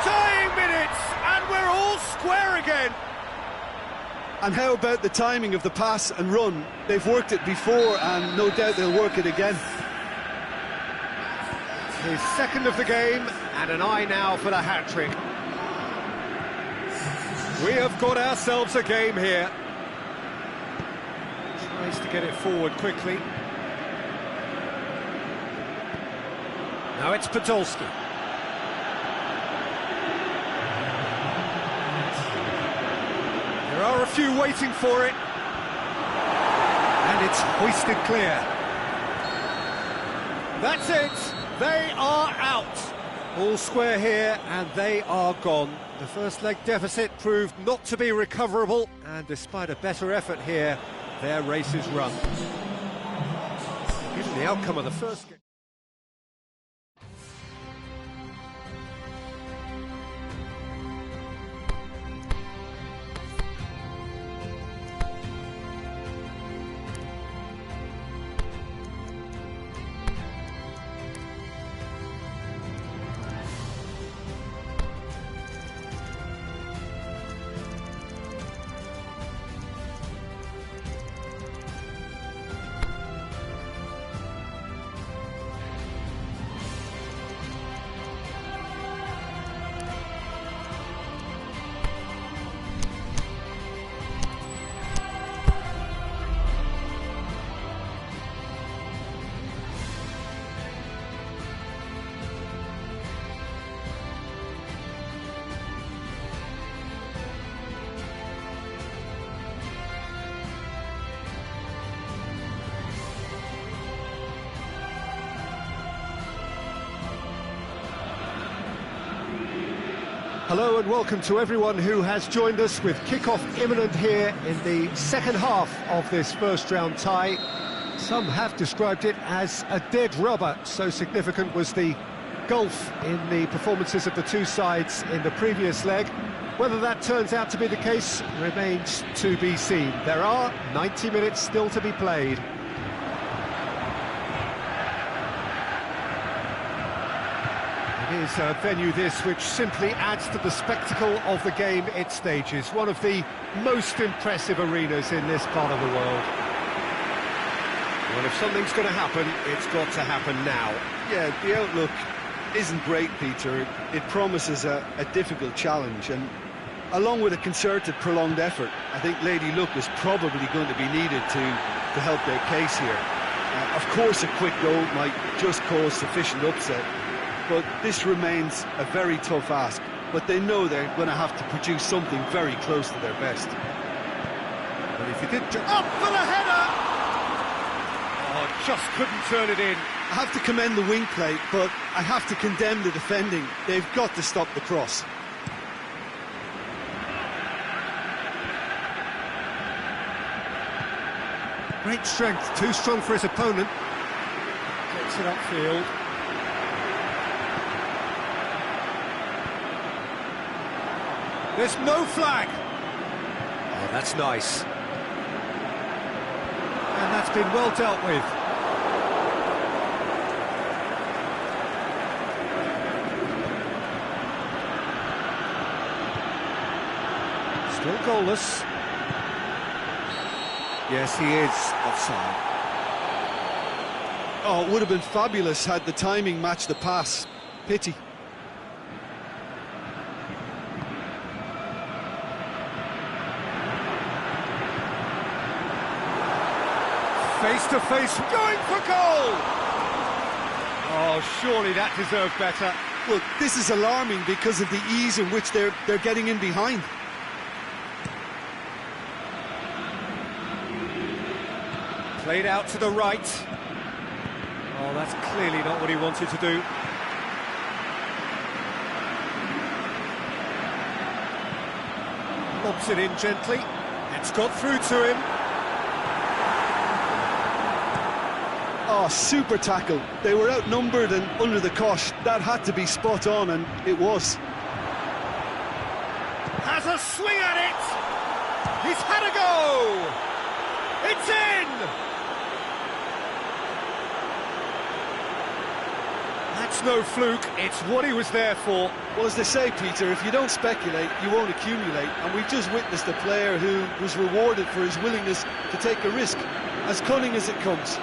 Speaker 1: Tying minutes, and we're all square again.
Speaker 2: And how about the timing of the pass and run? They've worked it before, and no doubt they'll work it again.
Speaker 1: His second of the game, and an eye now for the hat-trick. We have got ourselves a game here. Tries to get it forward quickly. Now it's Podolski. There are a few waiting for it. And it's hoisted clear. That's it. They are out. All square here, and they are gone. The first leg deficit proved not to be recoverable, and despite a better effort here, their race is run. Given the outcome of the first game. Hello and welcome to everyone who has joined us with kick-off imminent here in the second half of this first round tie. Some have described it as a dead rubber, so significant was the gulf in the performances of the two sides in the previous leg. Whether that turns out to be the case remains to be seen. There are 90 minutes still to be played. It is a venue this which simply adds to the spectacle of the game it stages. One of the most impressive arenas in this part of the world. Well, if something's going to happen, it's got to happen now.
Speaker 2: Yeah, the outlook isn't great, Peter. It promises a difficult challenge, and along with a concerted, prolonged effort, I think Lady Luck is probably going to be needed to help their case here. Of course, a quick goal might just cause sufficient upset, but this remains a very tough ask. But they know they're going to have to produce something very close to their best.
Speaker 1: But if you did up for the header! Oh, just couldn't turn it in.
Speaker 2: I have to commend the wing play, but I have to condemn the defending. They've got to stop the cross.
Speaker 1: Great strength, too strong for his opponent. Gets it upfield. There's no flag. Oh, that's nice. And that's been well dealt with. Still goalless. Yes, he is offside.
Speaker 2: Oh, it would have been fabulous had the timing matched the pass. Pity.
Speaker 1: Face to face, going for goal! Oh, surely that deserved better.
Speaker 2: Well, this is alarming because of the ease in which they're getting in behind.
Speaker 1: Played out to the right. Oh, that's clearly not what he wanted to do. Lobs it in gently. It's got through to him.
Speaker 2: Oh, super tackle. They were outnumbered and under the cosh. That had to be spot on, and it was.
Speaker 1: Has a swing at it! He's had a go! It's in! That's no fluke, it's what he was there for.
Speaker 2: Well, as they say, Peter, if you don't speculate, you won't accumulate. And we've just witnessed a player who was rewarded for his willingness to take a risk, as cunning as it comes.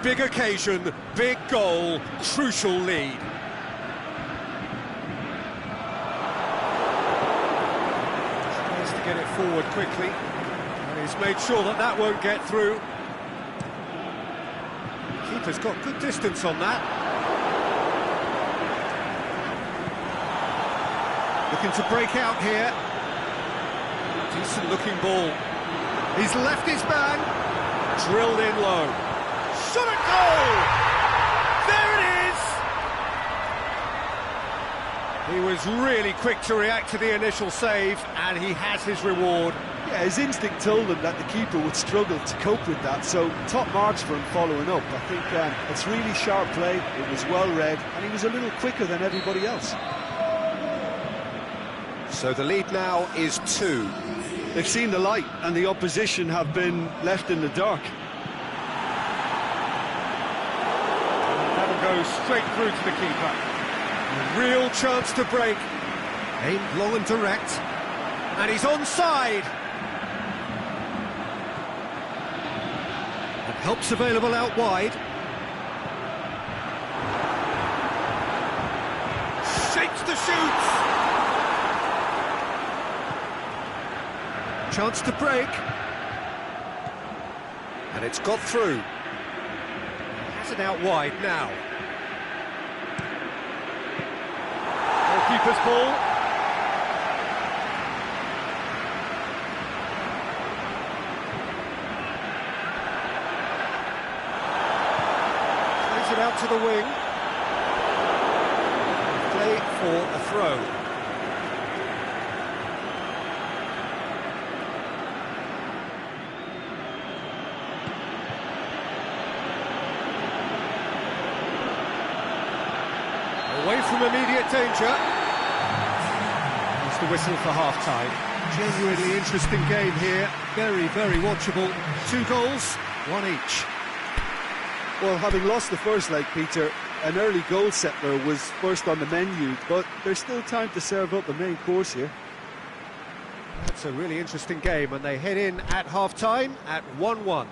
Speaker 1: Big occasion, big goal, crucial lead. Tries to get it forward quickly, and he's made sure that that won't get through. Keeper's got good distance on that. Looking to break out here. Decent looking ball. He's left his man, drilled in low. Shot at goal! There it is! He was really quick to react to the initial save, and he has his reward.
Speaker 2: Yeah, his instinct told him that the keeper would struggle to cope with that, so top marks for him following up. I think it's really sharp play, it was well read, and he was a little quicker than everybody else.
Speaker 1: So the lead now is 2.
Speaker 2: They've seen the light, and the opposition have been left in the dark.
Speaker 1: Goes straight through to the keeper. A real chance to break. Aimed long and direct. And he's onside. And help's available out wide. Shapes to shoot. Chance to break. And it's got through. Has it out wide now. Keeper's ball. Plays it out to the wing. Play for a throw. Away from immediate danger. There's the whistle for half-time. Genuinely interesting game here. Very, very watchable. 2 goals, 1 each.
Speaker 2: Well, having lost the first leg, Peter, an early goal settler was first on the menu, but there's still time to serve up the main course here.
Speaker 1: That's a really interesting game, and they head in at half-time at 1-1.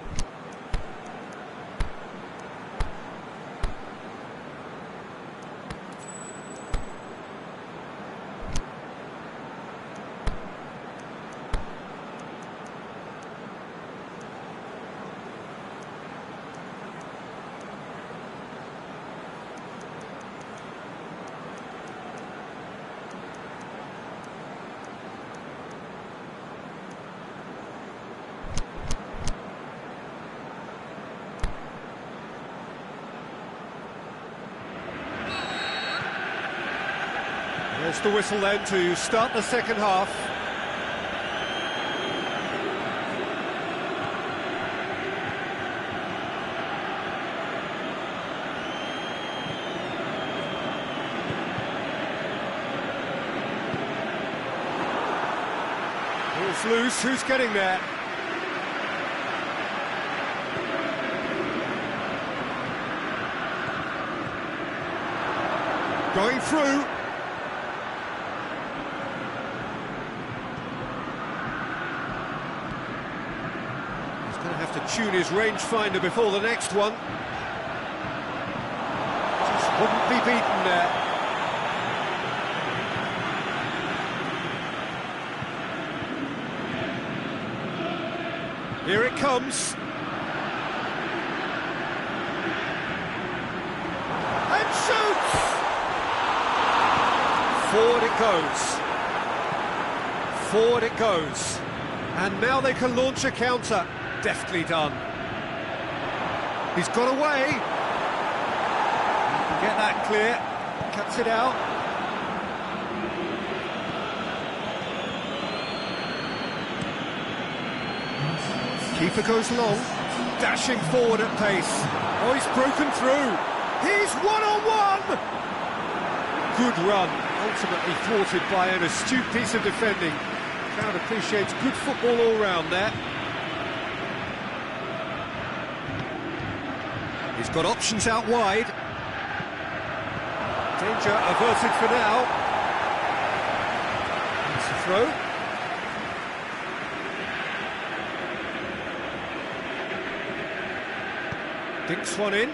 Speaker 1: There's the whistle then to start the second half. Ball's loose, who's getting there? Going through. To tune his rangefinder before the next one. Just wouldn't be beaten there. Here it comes. And shoots! Forward it goes. Forward it goes. And now they can launch a counter. Deftly done. He's got away. Get that clear. Cuts it out. Keeper goes long. Dashing forward at pace. Oh, he's broken through. He's one-on-one! Good run. Ultimately thwarted by an astute piece of defending. Crowd appreciates good football all round there. He's got options out wide. Danger averted for now. It's a throw. Dinks one in,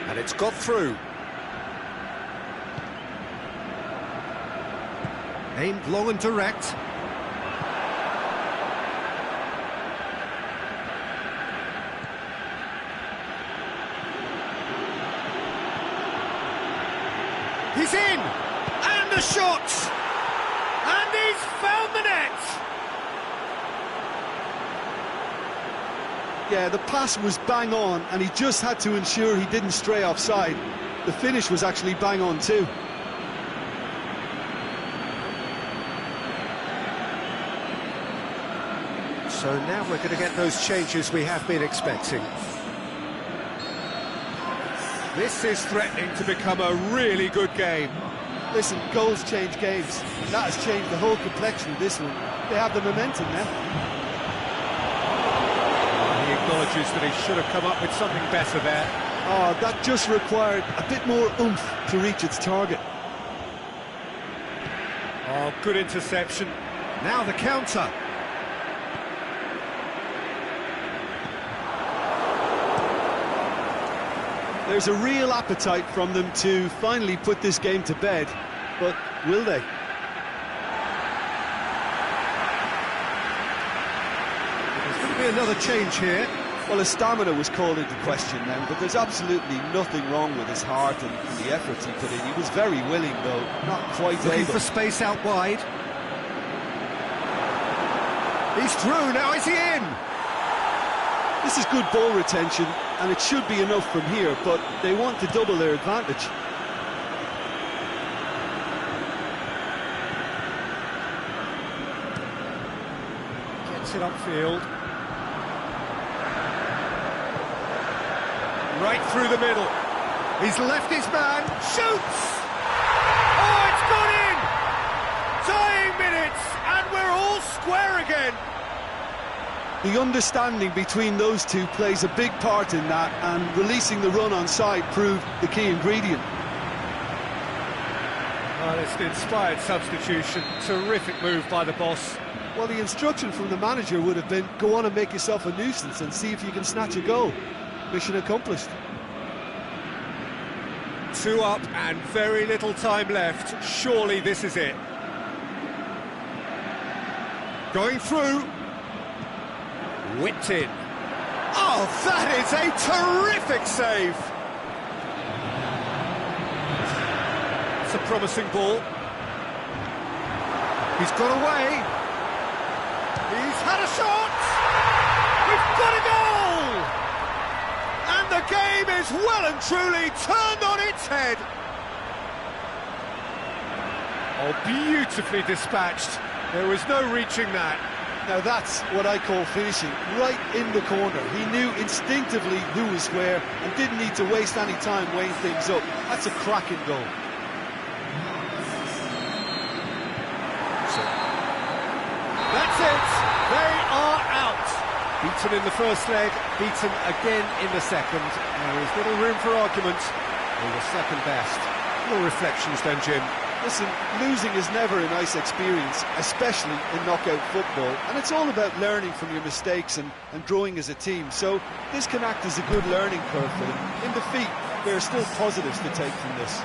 Speaker 1: and it's got through. Aimed long and direct. He's in! And the shot! And he's found the net!
Speaker 2: Yeah, the pass was bang on, and he just had to ensure he didn't stray offside. The finish was actually bang on too.
Speaker 1: So now we're going to get those changes we have been expecting. This is threatening to become a really good game.
Speaker 2: Listen, goals change games, and that has changed the whole complexion of this one. They have the momentum now.
Speaker 1: He acknowledges that he should have come up with something better there.
Speaker 2: Oh, that just required a bit more oomph to reach its target.
Speaker 1: Oh, good interception. Now the counter.
Speaker 2: There's a real appetite from them to finally put this game to bed, but will they?
Speaker 1: There's going to be another change here.
Speaker 2: Well, his stamina was called into question then, but there's absolutely nothing wrong with his heart and the efforts he put in. He was very willing, though, not quite
Speaker 1: Looking
Speaker 2: able.
Speaker 1: for space out wide. He's through, now is he in?
Speaker 2: This is good ball retention, and it should be enough from here, but they want to double their advantage.
Speaker 1: Gets it upfield. Right through the middle. He's left his man, shoots! Oh, it's gone in! Dying minutes, and we're all square again.
Speaker 2: The understanding between those two plays a big part in that, and releasing the run on side proved the key ingredient.
Speaker 1: Well, it's an inspired substitution. Terrific move by the boss.
Speaker 2: Well, the instruction from the manager would have been, go on and make yourself a nuisance and see if you can snatch a goal. Mission accomplished.
Speaker 1: 2 up and very little time left. Surely this is it. Going through. Whipped in. Oh, that is a terrific save! It's a promising ball. He's got away. He's had a shot! We've got a goal! And the game is well and truly turned on its head. Oh, beautifully dispatched. There was no reaching that.
Speaker 2: Now that's what I call finishing, right in the corner. He knew instinctively who was where and didn't need to waste any time weighing things up. That's a cracking goal.
Speaker 1: So, that's it! They are out! Beaten in the first leg, beaten again in the second. There is little room for argument. They were second best. Your reflections then, Jim?
Speaker 2: Listen, losing is never a nice experience, especially in knockout football, and it's all about learning from your mistakes and growing as a team, so this can act as a good learning curve for them. In defeat, there are still positives to take from this.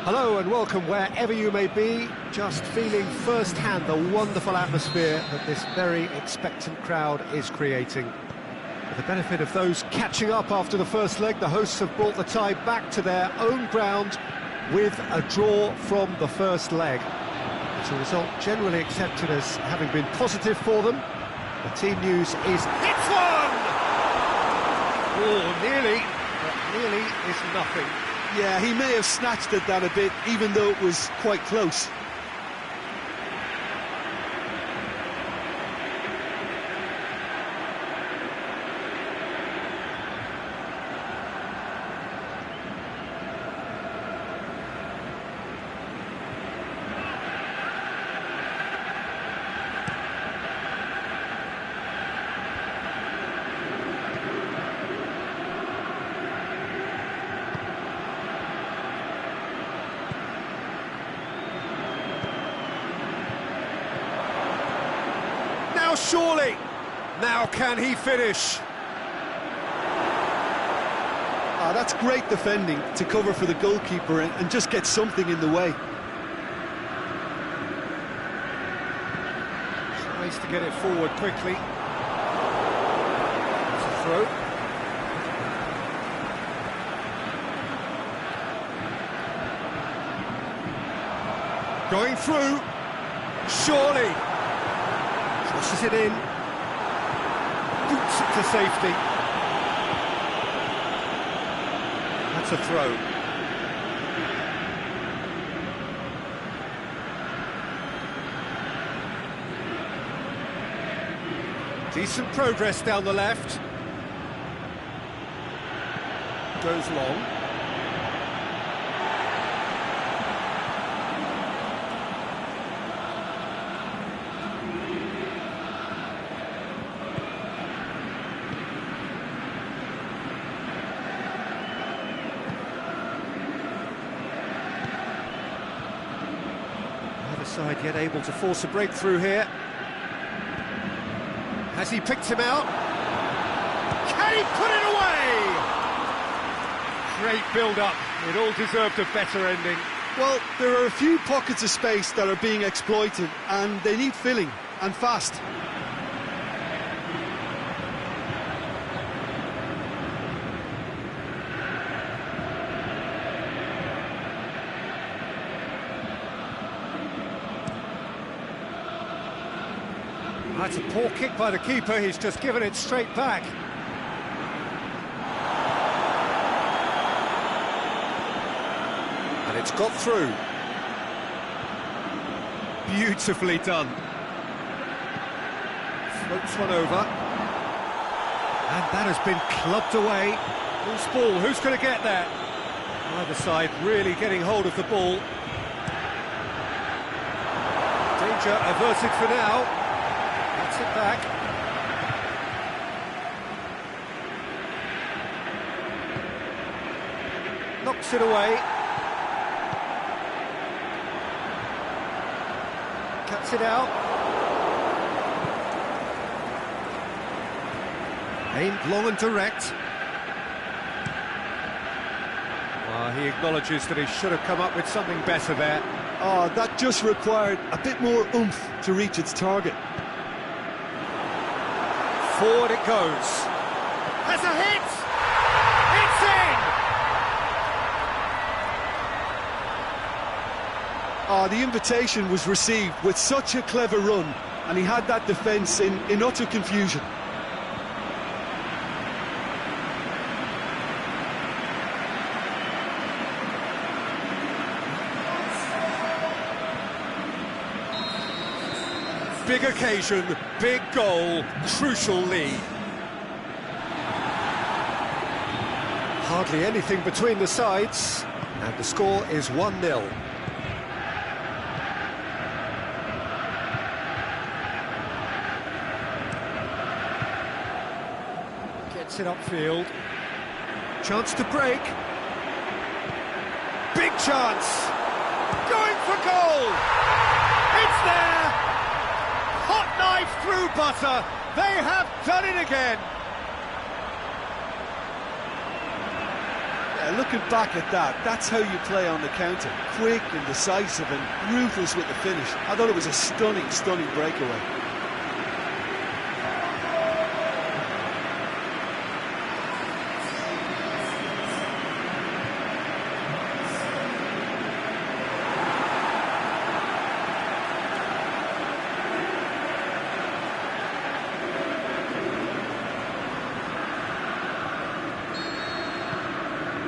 Speaker 1: Hello and welcome wherever you may be, just feeling firsthand the wonderful atmosphere that this very expectant crowd is creating. For the benefit of those catching up after the first leg, the hosts have brought the tie back to their own ground with a draw from the first leg. It's a result generally accepted as having been positive for them. The team news is, it's one! Oh, nearly, but nearly is nothing.
Speaker 2: Yeah, he may have snatched at that a bit, even though it was quite close.
Speaker 1: Surely, now can he finish?
Speaker 2: That's great defending to cover for the goalkeeper and just get something in the way.
Speaker 1: Tries to get it forward quickly. It's a throw. Going through. Surely. Crosses it in, boots it to safety. That's a throw. Decent progress down the left. Goes long. Side yet able to force a breakthrough here. Has he picked him out? Can he put it away? Great build-up. It all deserved a better ending.
Speaker 2: Well, there are a few pockets of space that are being exploited, and they need filling, and fast.
Speaker 1: That's a poor kick by the keeper, he's just given it straight back. And it's got through. Beautifully done. Floats one over. And that has been clubbed away. Loose ball, who's going to get there? Either side really getting hold of the ball. Danger averted for now. That's it back. Knocks it away. Cuts it out. Aimed long and direct. He acknowledges that he should have come up with something better there.
Speaker 2: That just required a bit more oomph to reach its target.
Speaker 1: Forward it goes. Has a hit! It's in!
Speaker 2: The invitation was received with such a clever run, and he had that defence in utter confusion.
Speaker 1: Big occasion, big goal, crucial lead. Hardly anything between the sides, and the score is 1-0. Gets it upfield. Chance to break. Big chance. Going for goal. It's there. Hot knife through butter. They have done it again.
Speaker 2: Yeah, looking back at that, that's how you play on the counter. Quick and decisive and ruthless with the finish. I thought it was a stunning, stunning breakaway.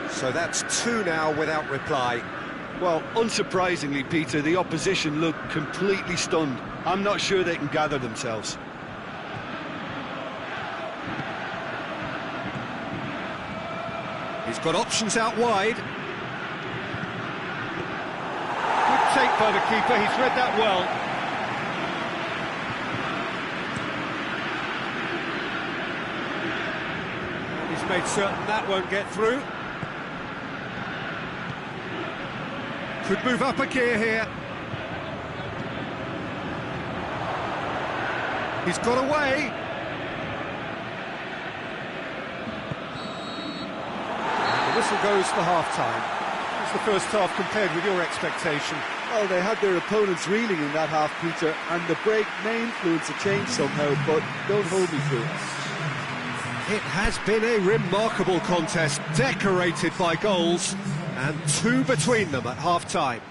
Speaker 1: So that's two now without reply.
Speaker 2: Well, unsurprisingly, Peter, the opposition look completely stunned. I'm not sure they can gather themselves.
Speaker 1: He's got options out wide. Good take by the keeper, he's read that well. And he's made certain that won't get through. Could move up a gear here. He's got away. And the whistle goes for half-time. What's the first half compared with your expectation?
Speaker 2: Well, they had their opponents reeling in that half, Peter, and the break may influence a change somehow, but don't hold me to it.
Speaker 1: It has been a remarkable contest, decorated by goals, and two between them at half-time.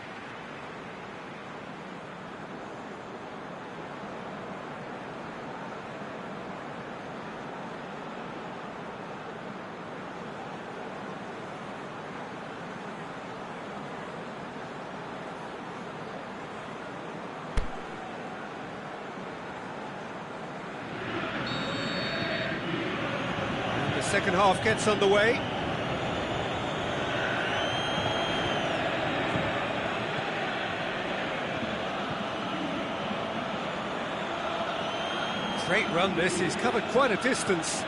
Speaker 1: And the second half gets underway. Great run this, he's covered quite a distance.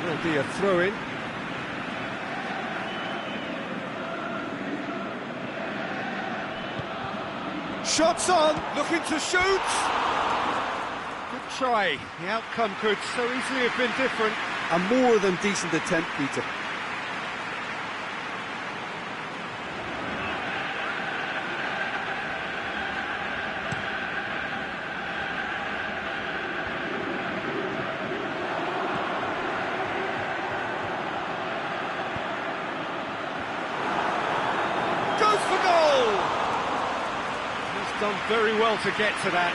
Speaker 1: There will be a throw-in. Shots on, looking to shoot! Good try, the outcome could so easily have been different.
Speaker 2: A more than decent attempt, Peter.
Speaker 1: Done very well to get to that.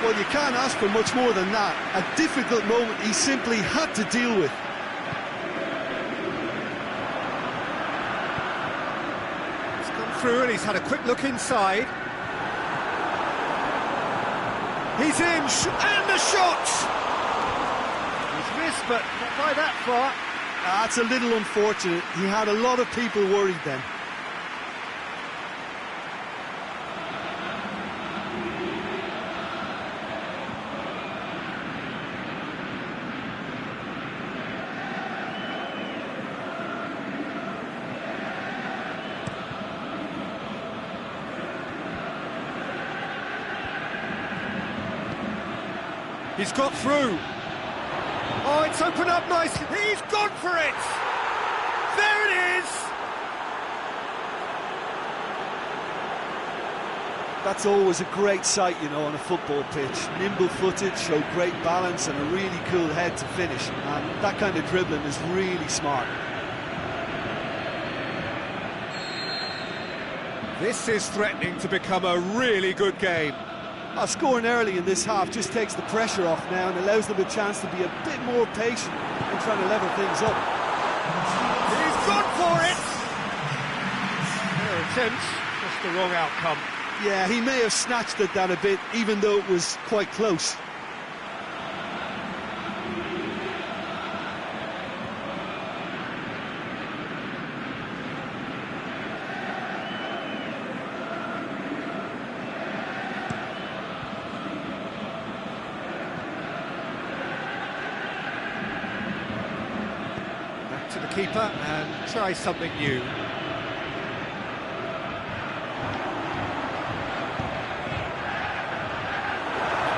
Speaker 2: Well, you can't ask for much more than that. A difficult moment he simply had to deal with.
Speaker 1: He's come through and he's had a quick look inside. He's in, and the shot! He's missed, but not by that far.
Speaker 2: That's a little unfortunate. He had a lot of people worried then.
Speaker 1: He's got through. Oh, it's opened up nicely. He's gone for it. There it is.
Speaker 2: That's always a great sight, you know, on a football pitch. Nimble-footed, showed great balance and a really cool head to finish. And that kind of dribbling is really smart.
Speaker 1: This is threatening to become a really good game.
Speaker 2: Scoring early in this half just takes the pressure off now and allows them a chance to be a bit more patient in trying to level things up.
Speaker 1: He's gone for it! Their attempts, just the wrong outcome.
Speaker 2: Yeah, he may have snatched at that a bit, even though it was quite close.
Speaker 1: To the keeper and try something new.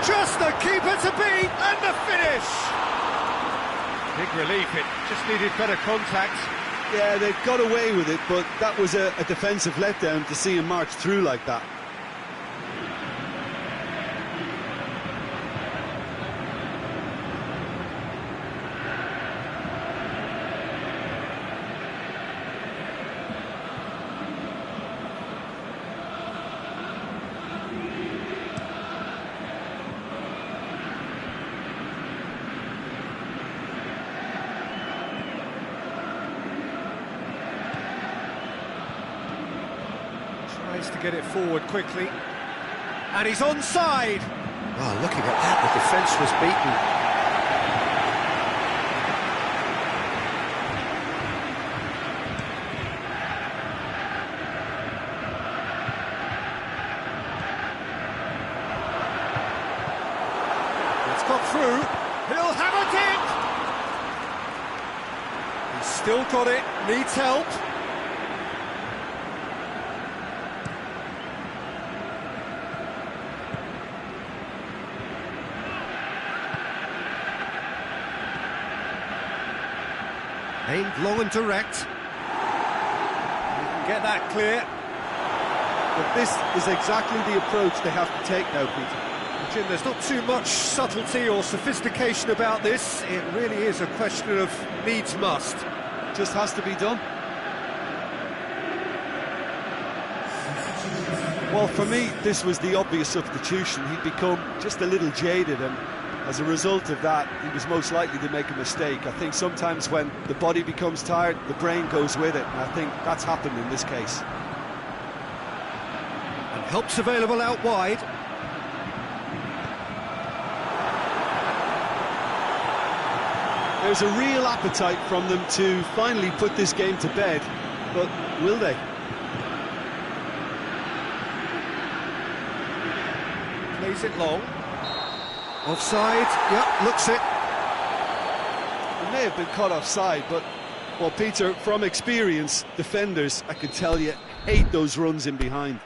Speaker 1: Just the keeper to beat and the finish! Big relief it Just needed better contact.
Speaker 2: Yeah, they got away with it, but that was a defensive letdown to see him march through like that.
Speaker 1: Tries to get it forward quickly. And he's onside!
Speaker 3: Oh, looking at that, the defence was beaten.
Speaker 1: It's got through. He'll have it in! He's still got it, needs help. Aimed long and direct. You can get that clear.
Speaker 2: But this is exactly the approach they have to take now, Peter.
Speaker 1: Jim, there's not too much subtlety or sophistication about this. It really is a question of needs must.
Speaker 2: Just has to be done. Well, for me, this was the obvious substitution. He'd become just a little jaded, and as a result of that, he was most likely to make a mistake. I think sometimes when the body becomes tired, the brain goes with it, and I think that's happened in this case.
Speaker 1: And help's available out wide.
Speaker 2: There's a real appetite from them to finally put this game to bed, but will they?
Speaker 1: Plays it long. Offside, yep, looks it.
Speaker 2: It may have been caught offside, but, well, Peter, from experience, defenders, I can tell you, hate those runs in behind.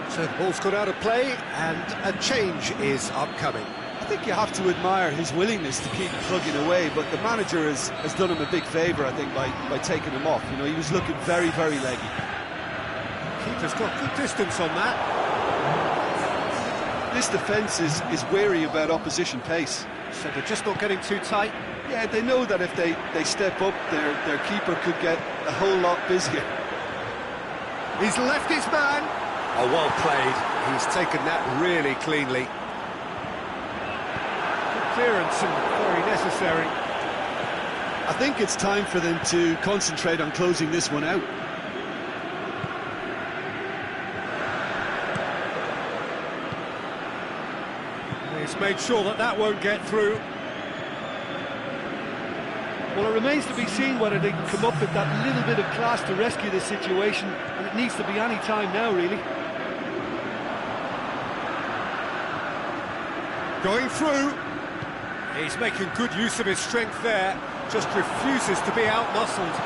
Speaker 1: So the ball's gone out of play, and a change is upcoming.
Speaker 2: I think you have to admire his willingness to keep plugging away, but the manager has done him a big favour, I think, by taking him off. You know, he was looking very, very leggy.
Speaker 1: Keeper's got good distance on that.
Speaker 2: This defence is wary about opposition pace.
Speaker 1: So they're just not getting too tight.
Speaker 2: Yeah, they know that if they step up, their keeper could get a whole lot busier.
Speaker 1: He's left his man.
Speaker 3: Oh, well played.
Speaker 1: He's taken that really cleanly. Good clearance and very necessary.
Speaker 2: I think it's time for them to concentrate on closing this one out.
Speaker 1: He's made sure that won't get through.
Speaker 4: Well, it remains to be seen whether they can come up with that little bit of class to rescue this situation, and it needs to be any time now, really.
Speaker 1: Going through. He's making good use of his strength there, just refuses to be out-muscled.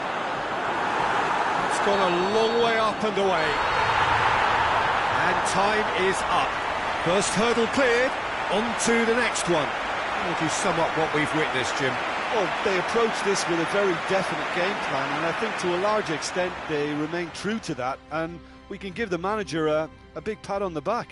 Speaker 1: It's gone a long way up and away. And time is up. First hurdle cleared, on to the next one. How would you sum up what we've witnessed, Jim?
Speaker 2: Well, they approached this with a very definite game plan, and I think to a large extent they remain true to that, and we can give the manager a big pat on the back.